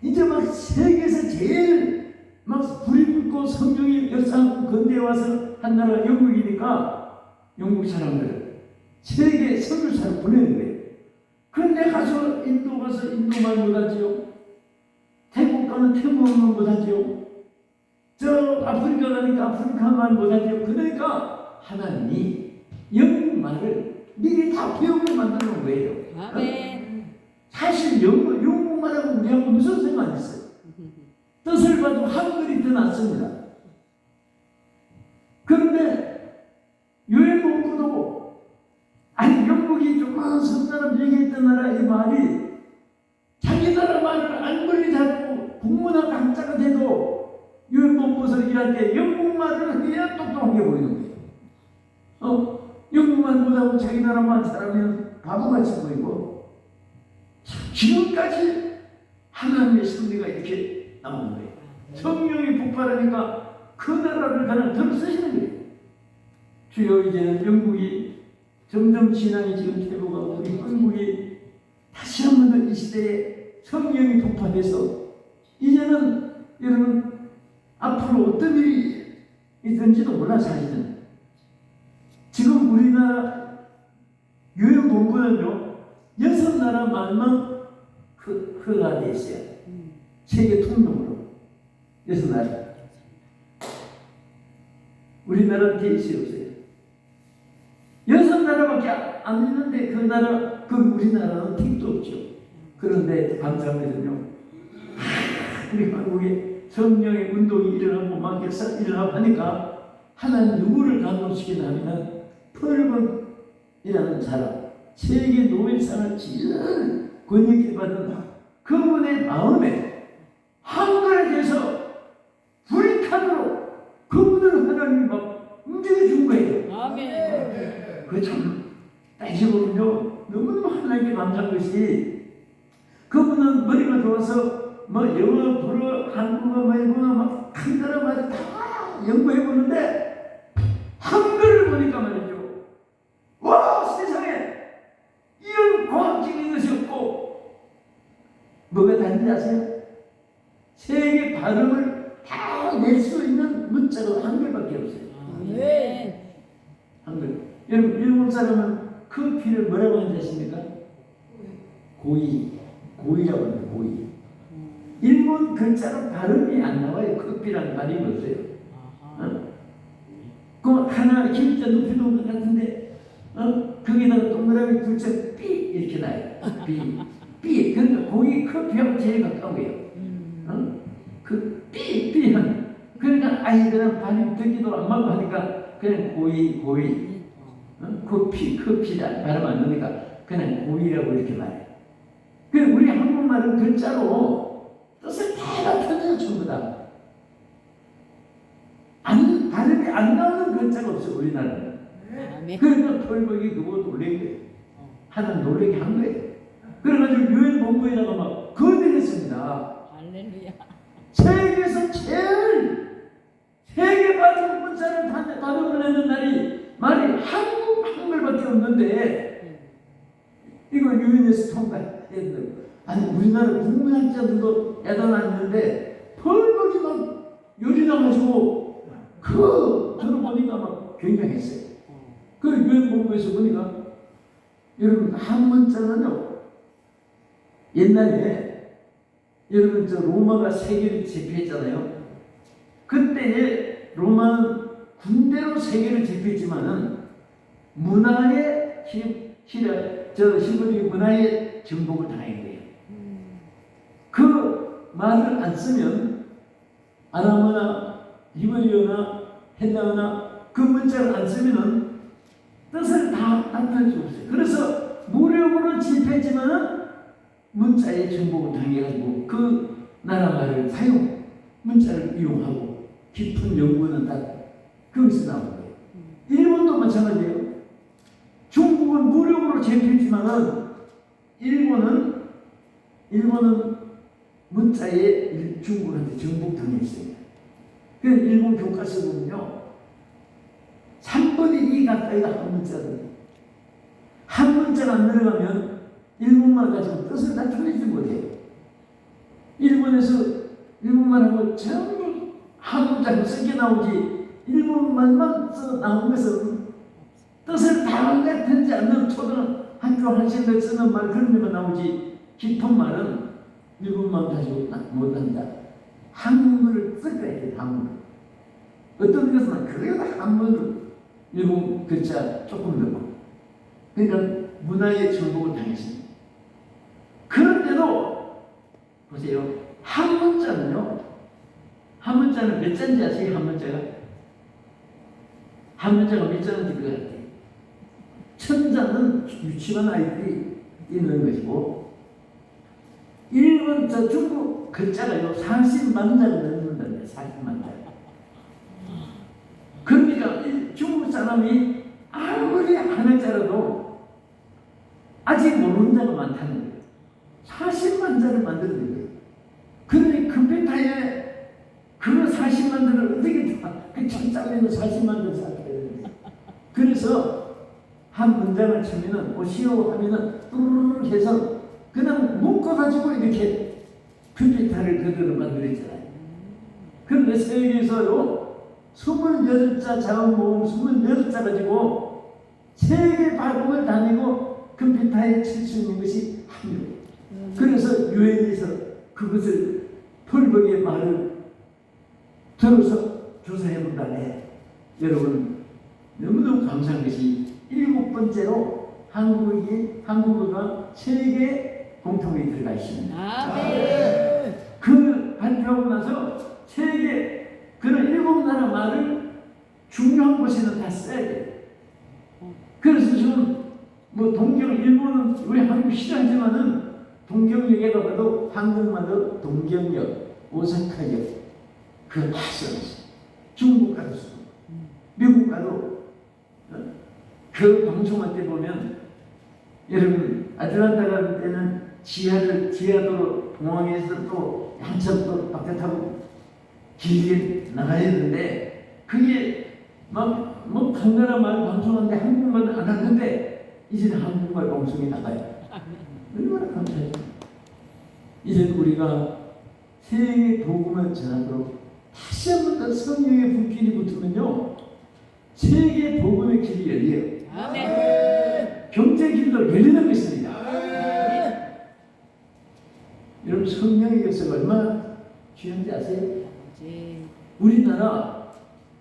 이제 막 세계에서 제일 막 불이 붙고 성령이 역사하고 건너에 와서 한 나라가 영국이니까 영국 사람들 세계 선교사를 보내는 거예요. 그런데 가서 인도 가서 인도말 못하지요. 태국 가면 태국말 못하지요. 저 아프리카 가니까 아프리카말 못하지요. 그러니까 하나님이 영국말을 미리 다 배우게 만드는 거예요. 아멘. 사실 영국말하고 우리하고 무슨 상관이 있어요? 뜻을 봐도 한글이 더 낫습니다. 그런데 유엔 본부도 아니 영국이 조그마한 섬나라 얘기했던 나라의 말이 자기 나라 말을 한글이 잘하고 국문학 학자가 돼도 유엔 본부에서 일할 때 영국말을 해야 똑똑하게 보이는 거예요. 영국말 못하고 자기 나라 말 잘하면 바보같이 보이고 지금까지 하나님의 섭리가 이렇게 나오는 거예요. 성령이 폭발하니까 그 나라를 그냥 덜 쓰시는 거예요. 주여 이제는 영국이 점점 신앙이 지금 퇴보가고 우리 한국이 다시 한 번 더 이 시대에 성령이 폭발해서 이제는 여러분 앞으로 어떤 일이 있는지도 몰라 사실은. 지금 우리나라 유엔 본부는요 6나라 말만 허가가 돼 있어요. 세계 통용으로 6나라. 우리나라는 돼 있어요 없어요? 6나라밖에 안 있는데 그 나라 그 우리나라는 택도 없죠. 그런데 감사하면요 우리 한국에 성령의 운동이 일어나고 막 역사 일어나고 하니까 하나님 누구를 감동시키냐면 펄건이라는 사람 세계 노벨상을 제일 권위있게 받은 그분의 마음에 한글에 대해서 불이타도로 그분을 하나님이 막 움직여준 거예요. 아멘. 그참 따지고는요 너무너무 하나님께 감사한 것이 그분은 머리가 좋아서 뭐 영어, 불어, 한국어, 뭐 일본어 막 한 나라 말을 다 연구해 보는데 한글을 보니까 말이죠. 와 세상에 이런 과학적인 것이 없고 뭐가 다른지 아세요? 세계 발음을 다 낼 수 있는 문자가 한글밖에 없어요. 아멘. 한글. 여러분 일본 사람은 커피를 뭐라고 하는지 아십니까? 고이라고 합니다. 고이. 일본 글자로 발음이 안 나와요. 커피라는 발음이 없어요. 그 하나 길자 높이 놓은 것 같은데 거기다가 동그라미 둘째 삐 이렇게 나요. 삐. 그러니까 고이 커피하고 제일 가까워요. 그 삐한 그러니까 아이 그냥 발음 듣기도 안 맞고 하니까 그냥 고이 커피다 발음 안 나니까 그냥 고이라고 이렇게 말해요. 그 우리 한국말은 글자로 뜻을 다 나타내요. 전부 다 발음이 안 나오는 글자가 없어요. 우리나라는. 아멘. 그러니까 펄벅이 그거 놀란 거예요. 하나님 놀라게 한 거예요. 그래가지고 유엔 본부에다가 막 건의했습니다. 할렐루야. 세계에서 제일 세계 발음 문자를 다뤄내는 말이 한글밖에 없는데 이거 유엔에서 통과했는데 아니 우리나라 국문학자들도 애단했는데 펄벅이 막 열이 나가지고 들어보니까 막 굉장했어요. 그 유엔 본부에서 보니까 여러분 한 문자는요 옛날에 여러분 저 로마가 세계를 제패했잖아요. 그때 로마는 군대로 세계를 제패했지만은 문화의 시골이 문화의 정복을 당한 거예요. 그 말을 안 쓰면 아람어나 히브리어나 헬라어나 그 문자를 안 쓰면은 뜻을 다 나타낼 수 없어요. 그래서 무력으로 집했지만은 문자의 정복을 당해가지고 그 나라 말을 문자를 이용하고 깊은 연구는 다 거기서 나온 거예요. 일본도 마찬가지예요. 중국은 무력으로 제패했지만은 일본은 문자에 중국한테 정복당했어요. 그래서 일본 교과서 보면요 3분의 2 가까이가 한 문자거든요. 한 문자가 안 들어가면 일본말 가지고 뜻을 나타내지 못해요. 일본에서 일본말하고 전부 한 문자가 섞여 나오지 일본말만 써 나온 것은 뜻을 다 같은지 않는 초등학교 학생들 쓰는 말 그런 데만 나오지 깊은 말은 일본만 가지고 못한다. 한문을 써야 돼. 한문. 어떤 것은 그래도 한문을 일본 글자 조금 넣고 그러니까 문화의 전복을 당했습니다. 그런데도 보세요. 한문자는요. 한문자는 몇 자인지 아세요? 한문자가? 한문자가 몇 자인지 그거 같아요. 천자는 유치원 아이들이 있는 것이고 일본 저 중국 글자가요 40만 자가 넘는다는데 40만 자. 그러니까 중국 사람이 아무리 한글자라도 아직 모르는 자가 많다는 거예요. 40만 자를 만드는 거예요. 그러니 컴퓨터에 그 40만 자를 어떻게 다그 천자에는 40만 자를 쌓게 되는 거예요. 그래서 한 문장을 치면은 오시오 하면은 뚜루루루 해서 그냥 묶어가지고 이렇게 컴퓨터를 그대로 만들었잖아요. 그런데 세계에서요 28자 자원모음 28자 가지고 세계 발국을 다니고 컴퓨터에 칠 수 있는 것이 한국. 그래서 유엔에서 그것을 펄벅의 말을 들어서 조사해본다네. 여러분 너무너무 감사한 것이 7번째로 한국어가 세계 공통에 들어가 있습니다. 아멘. 그 발표하고 나서 세계 그런 7나라 말을 중요한 곳에는 다 써야 돼요. 그래서 지금 뭐 동경 일본은 우리 한국 시장지만은 동경역에 가봐도 한국말로 동경역, 오사카역 그거 다 써있어요. 중국 가도 쓰고 미국 가도 그 방송할 때 보면 여러분 아틀란타 갈 때는 지하도로 공항에서 또 한참 또 밖에 타고 길게 나가야 되는데 그게 뭐 한나라 말 방송하는데 한국말 안 하는데 이제는 한국말 방송이 나가요. 얼마나 감사해요. 이제 우리가 세계 복음을 전하도록 다시 한 번 더 성령의 불길이 붙으면요 세계 복음의 길이 열려요. 아멘. 경제 길도 열리는 것입니다. 아멘. 여러분 성령의 역사가 얼마나 귀한지 아세요? 네. 우리나라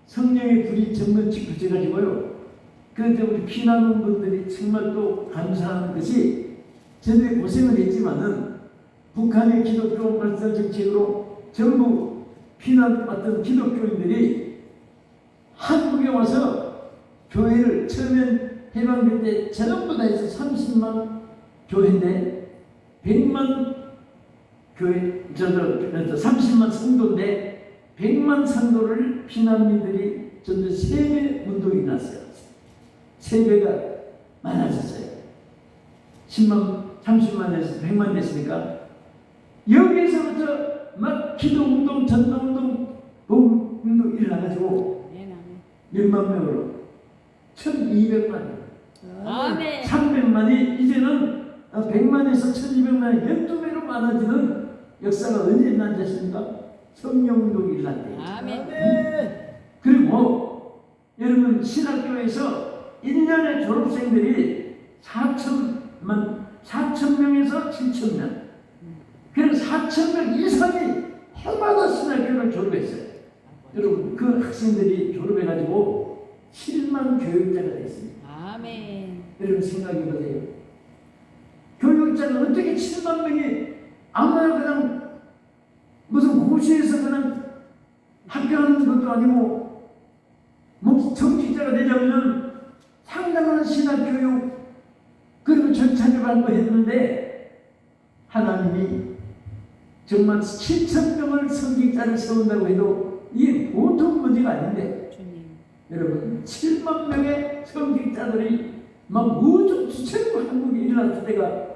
성령의 불이 정말 짙어져가지고요. 그런데 우리 피난원분들이 정말 또 감사한 것이 저들이 고생을 했지만은 북한의 기독교 발달 정책으로 전부 피난 왔던 기독교인들이 한국에 와서 교회를 처음엔 해방될 때 전부 다 해서 30만 교회인데 100만 교회 30만 성도인데 100만 성도를 피난민들이 전부 세배 운동이 났어요. 세배가 많아졌어요. 10만, 30만에서 100만 됐으니까 여기에서부터 막 기도 운동, 전도 운동, 복음 운동 일어나가지고 몇만 명으로 1200만 아멘. 300만이 이제는 100만에서 1200만이 12배로 많아지는 역사가 언제 일어난지 아십니까? 성령운동이 일어났대요. 아멘. 그리고 여러분 신학교에서 1년에 졸업생들이 4,000명에서 7,000명 그래서 4,000명 이상이 해마다 신학교를 졸업했어요. 여러분 그 학생들이 졸업해가지고 7만 교육자가 됐습니다. 아멘. 여러분 생각해보세요. 교육자는 어떻게 7만 명이 아무나 그냥 무슨 고시에서 그냥 합격하는 것도 아니고 뭐 정치자가 되자면 상당한 신학교육 그리고 절차를 발표했는데 하나님이 정말 7,000명을 성직자를 세운다고 해도 이게 보통 문제가 아닌데 주님. 여러분 7만 명의 성직자들이 막 우주 주체로 한국에 일어났을 때가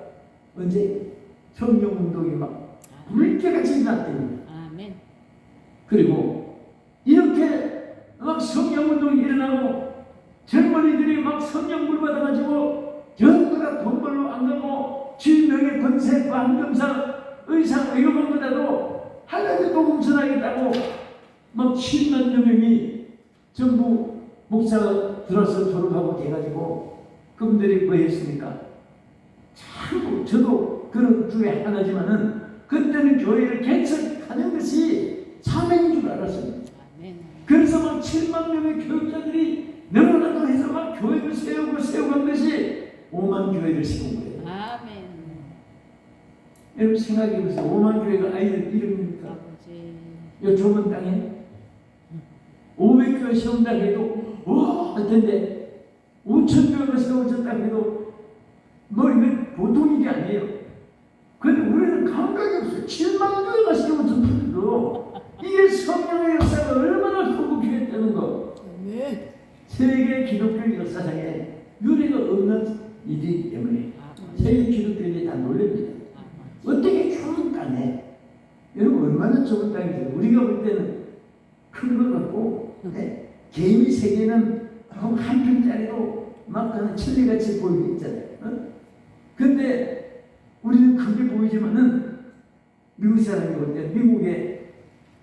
언제 성령운동이 막 물개같이 일어났답니다. 아멘. 그리고 이렇게 막 성령운동이 일어나고 젊은이들이 막 성령물 받아가지고 연구가 돈 벌러 안 가고 지명의 권세, 관금상, 의상, 외교관보다도 하나님 복음 전하겠다고 막 7만 명이 전부 목사가 들어서 졸업하고 돼가지고 그분들이 뭐 했습니까? 참 저도 그런 중에 하나지만은 그때는 교회를 개척하는 것이 사명인 줄 알았어요. 아멘. 그래서 막 7만 명의 교육자들이 너무나도 해서 막 교회를 세우고 한 것이 5만 교회를 세운 거예요. 아멘. 여러분 생각해보세요. 5만 교회가 아이들 이름입니까? 아버지. 이 좁은 땅에 500교회 세운다 해도 할 텐데 5,000교회가 세워졌다 해도 뭐 이건 보통 일이 아니에요. 근데 우리는 감각이 없어요. 7만 교회가 세워졌는데도 이게 성령의 역사가 얼마나 크고 귀했다는 거. 세계 기독교 역사상에 유례가 없는 일이기 때문에 세계 기독교인이 다 놀랍니다. 어떻게 좁은 땅에, 여러분 얼마나 좁은 땅이죠. 우리가 볼 때는 큰 것 같고, 개미 세계는 한 평짜리도 막 그냥 천리같이 보이고 있잖아요. 근데 우리는 크게 보이지만은 미국 사람이 볼 때 미국에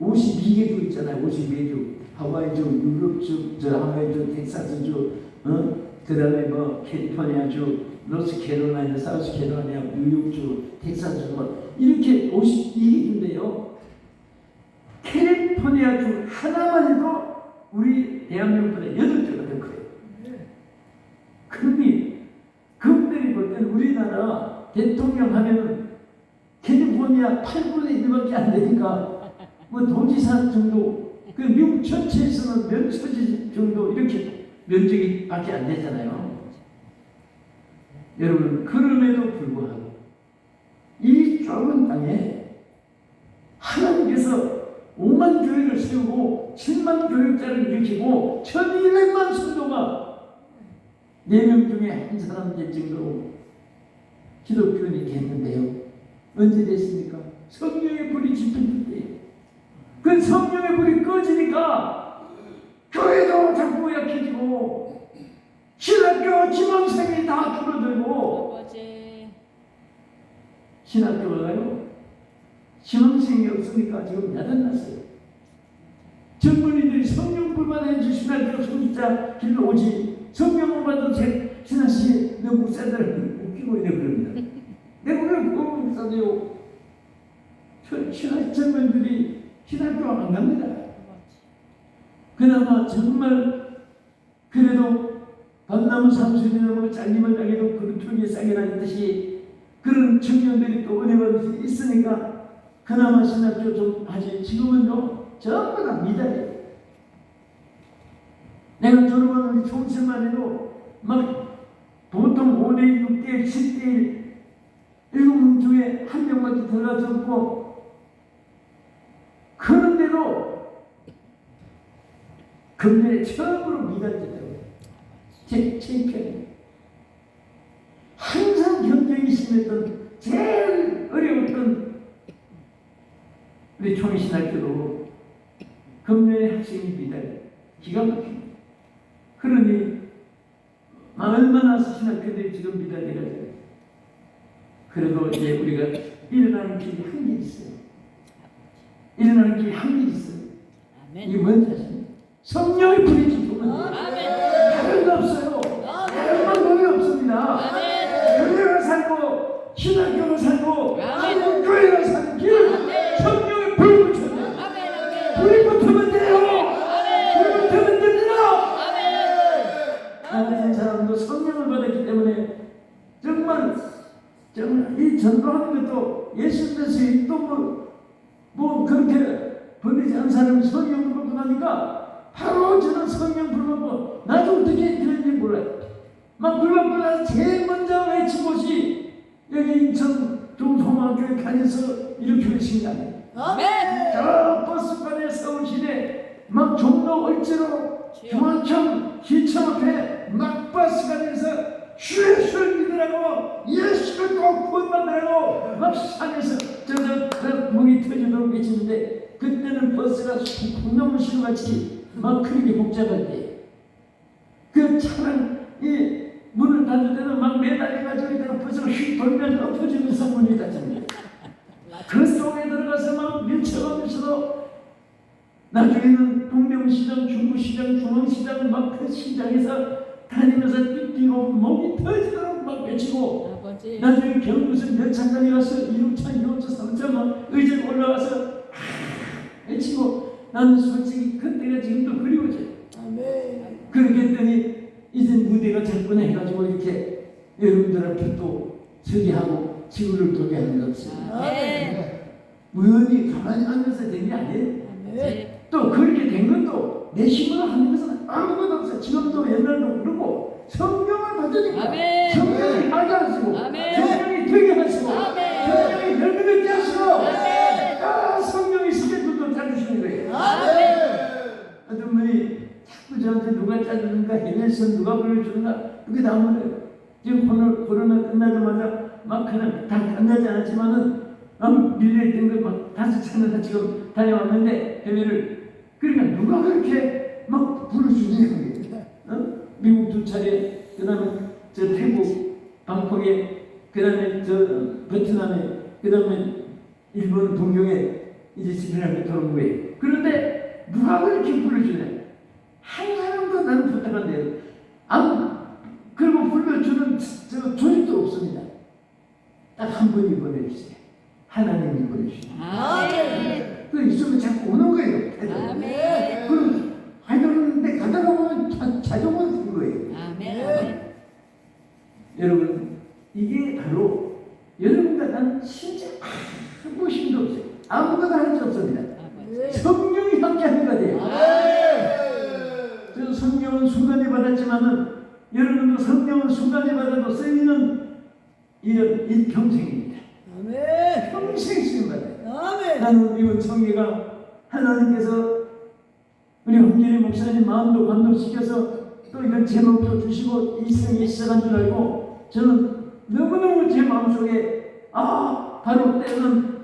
52개 주 있잖아요. 52개 주. 하와이주, 유럽주, 하와이주, 텍사스주, 그 다음에 뭐 캘리포니아주, 노스캐롤라이나, 사우스캐롤라이나, 뉴욕주, 텍사스주, 뭐 이렇게 52개 주인데요. 캘리포니아주 하나만 해도 우리 대한민국보다 8배가 더 커요. 그러니 그분들이 볼 때는 우리나라 대통령 하면은 캘리포니아 8분의 1밖에 안 되니까 뭐 도지사 정도, 그 미국 전체에서는 면소지 정도 이렇게 면적이 밖에 안 되잖아요. 여러분 그럼에도 불구하고 이 좁은 땅에 하나님께서 5만 교회를 세우고 7만 교육자를 일으키고 1200만 성도가 4명 중에 한 사람 될 정도로 기독교인이 됐는데요. 언제 됐습니까? 성령의 불이 짙은 때예요. 그 성령의 불이 꺼지니까 교회도 자꾸 약해지고 신학교 지망생이 다 줄어들고. 아버지. 신학교가요 지망생이 없으니까 지금 야단났어요. 젊은이들이 성령 불만 해주 신학교 소집자 길로 오지, 성령을 받은 신학씨 너 목사들 웃기고 이래 그럽니다. 내가 왜 목사들요? 신학 젊은이들이 신학교 안 갑니다. 그나마 정말 그래도 밤나무 삼순이 넘어 잘림을 당해도 그루퉁이에 싹이 나듯이 그런 청년들이 또 은혜 받을 수 있으니까 그나마 신학교 좀 하지. 지금은요 전부 다 미달이에요. 내가 졸업한 우리 총선만 해도 막 보통 5대1, 6대1, 10대1 7명 중에 한 명밖에 들어가졌고, 그런데도 금년에 처음으로 미달됐다고요. 제 창피하게. 항상 경쟁이 심했던 제일 어려웠던 우리 총신학교도 금년에 학생이 미달, 기가 막힙니다. 그러니 얼마나 신학교들이 지금 미달돼가지고, 그래도 이제 우리가 일어나는 길이 한 길 있어요. 일어나는 길이 한 길 있어요. 이게 뭔지 아십니까? 성령의 불이 지피면 다른 거 없어요. 다른 방법이 없습니다. 교회가 살고 신학교가 살고 교회가 사는 길은 성령의 불을 붙여야 돼요. 불이 붙으면 돼요. 불이 붙으면 됩니다. 하나님 사람도 성령을 받았기 때문에 정말 이 전도하는 것도 예수님께서 또 그렇게 번리지 않은 사람이 성령을 받고 나니까 바로 저는 성령 불받고 나도 어떻게 되는지 몰라요. 막 불받고 나서 제일 먼저 외친 곳이 여기 인천 동성화교회 다녀서 이렇게 외친 게 아니에요. 저 버스관에 서울 시내 막 종로 을지로 중앙청 기청 앞에 막 버스관에서 주의 믿으라고, 예수를 꼭 구원받으라고 막 산에서 저 목이 터지도록 외치는데, 그때는 버스가 콩나물 시루같이 막 그렇게 복잡할 때 그 차는 이 문을 닫을 때는 막 매달려가지고 이렇게 버스가 휙 돌면 엎어지면서 문이 닫힙니다. 그 속에 들어가서 막 밀쳐가면서도 나중에는 동명 일본시장, 중부시장, 중앙시장 막 그 시장에서 다니면서 뛰고 목이 터지도록 막 외치고 아버지. 나중에 경무선 몇 차까지 가서 2차, 2호차, 3차 막 의자에 올라와서 외치고 나는 솔직히 그때가 지금도 그리워져. 아멘. 그렇게 했더니 이제 무대가 됐구나 해가지고 이렇게 여러분들 앞에 또 서게 하고 지구를 돌게 하는 것이 아멘. 우연히 가만히 앉아서 된 게 아니에요. 네. 또 그렇게 된 것도 내 힘으로 하는 것은 아무것도 없어. 지금도 옛날도 그렇고 성령을 받으니까 아멘. 성령이 하게 하시고 아멘. 성령이 되게 하시고 아멘. 성령이 넓게 하시고 아멘. 다 성령이 스케줄도 짜주시는 거예요. 아멘. 어떤 분이 자꾸 저한테 누가 짜주는가 해외에서 누가 불러주는가 그게 다 말해요. 지금 코로나 끝나자마자 막 그냥 다 끝나지 않았지만은 밀려있던 거 막 5차나 다 지금 다녀왔는데 해외를 그러니까 누가 그렇게 막 불러주냐는 거예요. 미국 2차례 그 다음에 저 태국 방콕에 그 다음에 저 베트남에 그 다음에 일본 동경에 이제 집회를 들어온 거예요. 그런데 누가 그렇게 불러주냐 한 사람도 나는 부탁한대요. 그리고 불러주는 저 조직도 없습니다. 딱 한 분이 보내주세요. 하나님이 보내주세요. 아멘. 그 있으면 자꾸 오는 거예요. 아멘. 그 하려는데 가다가 보면 자동으로 된 거예요. 아멘. 아멘. 여러분 이게 바로 여러분과 난 진짜 아무 힘도 없어요. 아무것도 할 수 없습니다. 아버지. 성령이 함께하는 거예요. 저는 성령은 순간에 받았지만은 여러분도 성령을 순간에 받아도 쓰이는 이런 일평생입니다. 아멘. 평생 쓰임 받아요. 아멘. 나는 이번 청계가 하나님께서 우리 홍길이 목사님 마음도 감동시켜서 또 이런 제목도 주시고 이 생이 시작한 줄 알고 저는 너무너무 제 마음속에 바로 때는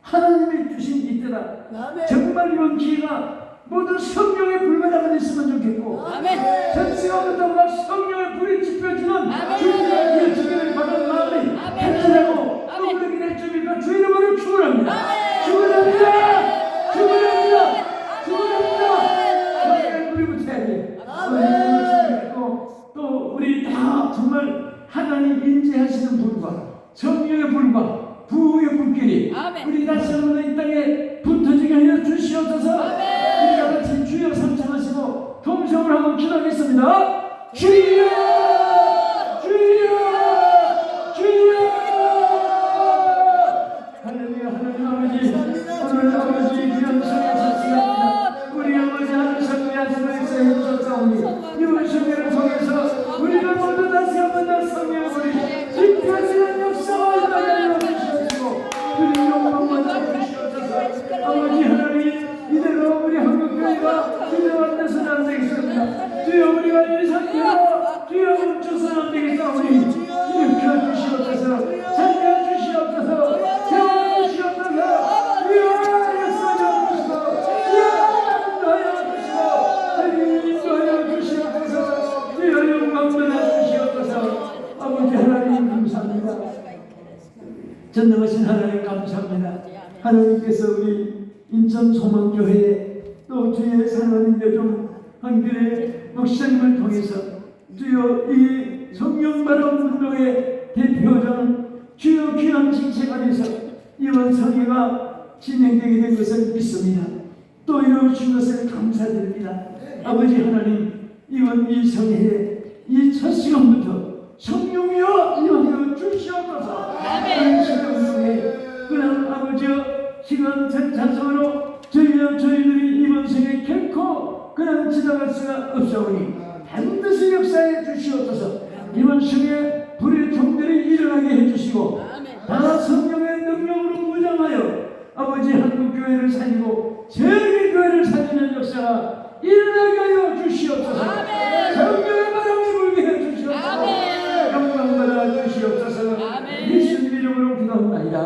하나님이 주신 이때다. 아멘. 정말 이번 기회가 모두 성령의 불바다가 됐으면 좋겠고 아멘. 전시간부터 막 성령의 불이 지펴지는 아멘. 주님의 기회를 받은 마음이 아멘. 간절하고 아멘. 또 그렇게 될 줄이니까 주 이름으로 축원합니다. 아멘. 축원합니다. 축원합니다. 축원합니다. 성령의 불이 붙어야 돼. 아멘. 또 우리 다 정말 하나님 인재하시는 불과 성령의 불과 부흥의 불길이 아멘. 우리 다시 한번 이 땅에 붙어지게 하여 주시옵소서. 우리가 같이 주여 삼창하시고 동성을 한번 기도하겠습니다. 주여 주여 주여. 할렐루야. 하나님 아버지 오늘 아버지 귀한 성에 섰습니다. 우리 아버지 하늘 성에 하시면서 해주셨사오니 이번 성회를 통해서 우리가 모두 다시 한번 더 성령의 불이 지켜지는 역사가 일어나게 주시옵시고 주님 영광받아 주시옵소서. 아버지 하나님 이대로 우리 한국교회가 기도한 데서는 안 되겠습니다. 주여 우리가 이 상태로 주여 멈춰서는 안 되겠사오니 일으켜 주시옵소서. 살려 주시옵소서. 세워 주시옵소서. 주여 역사하여 주시고 주여 인도하여 주시옵소서. 주여 영광받아 주시옵소서. 아버지 하나님 감사합니다. 전능하신 하나님 감사합니다. 하나님께서 우리 인천 소망교회에 또 주의 사랑하는 여종 한길의 목사님을 통해서 주여 이 성령바람 운동의 대표자는 주여 귀한 직책 안에서 이번 성회가 진행되게 된 것을 믿습니다. 또 이루어진 것을 감사드립니다. 아버지 하나님 이번 이 성회에 이 첫 시간부터 성령이여 임하여 주시옵소서. 아멘. 시간 중에 그냥 아버지여 시간 전차적으로 저희들이 이번 생에 결코 그냥 지나갈 수가 없사오니 반드시 역사해 주시옵소서. 이번 생에 불의 종들이 일어나게 해주시고 다 성령의 능력으로 무장하여 아버지 한국교회를 살리고 세계교회를 살리는 역사가 일어나게 하여 주시옵소서. 성령의 바람이 불게 해주시옵소서. 영광받아 주시옵소서. 예수님 이름으로 기도합니다.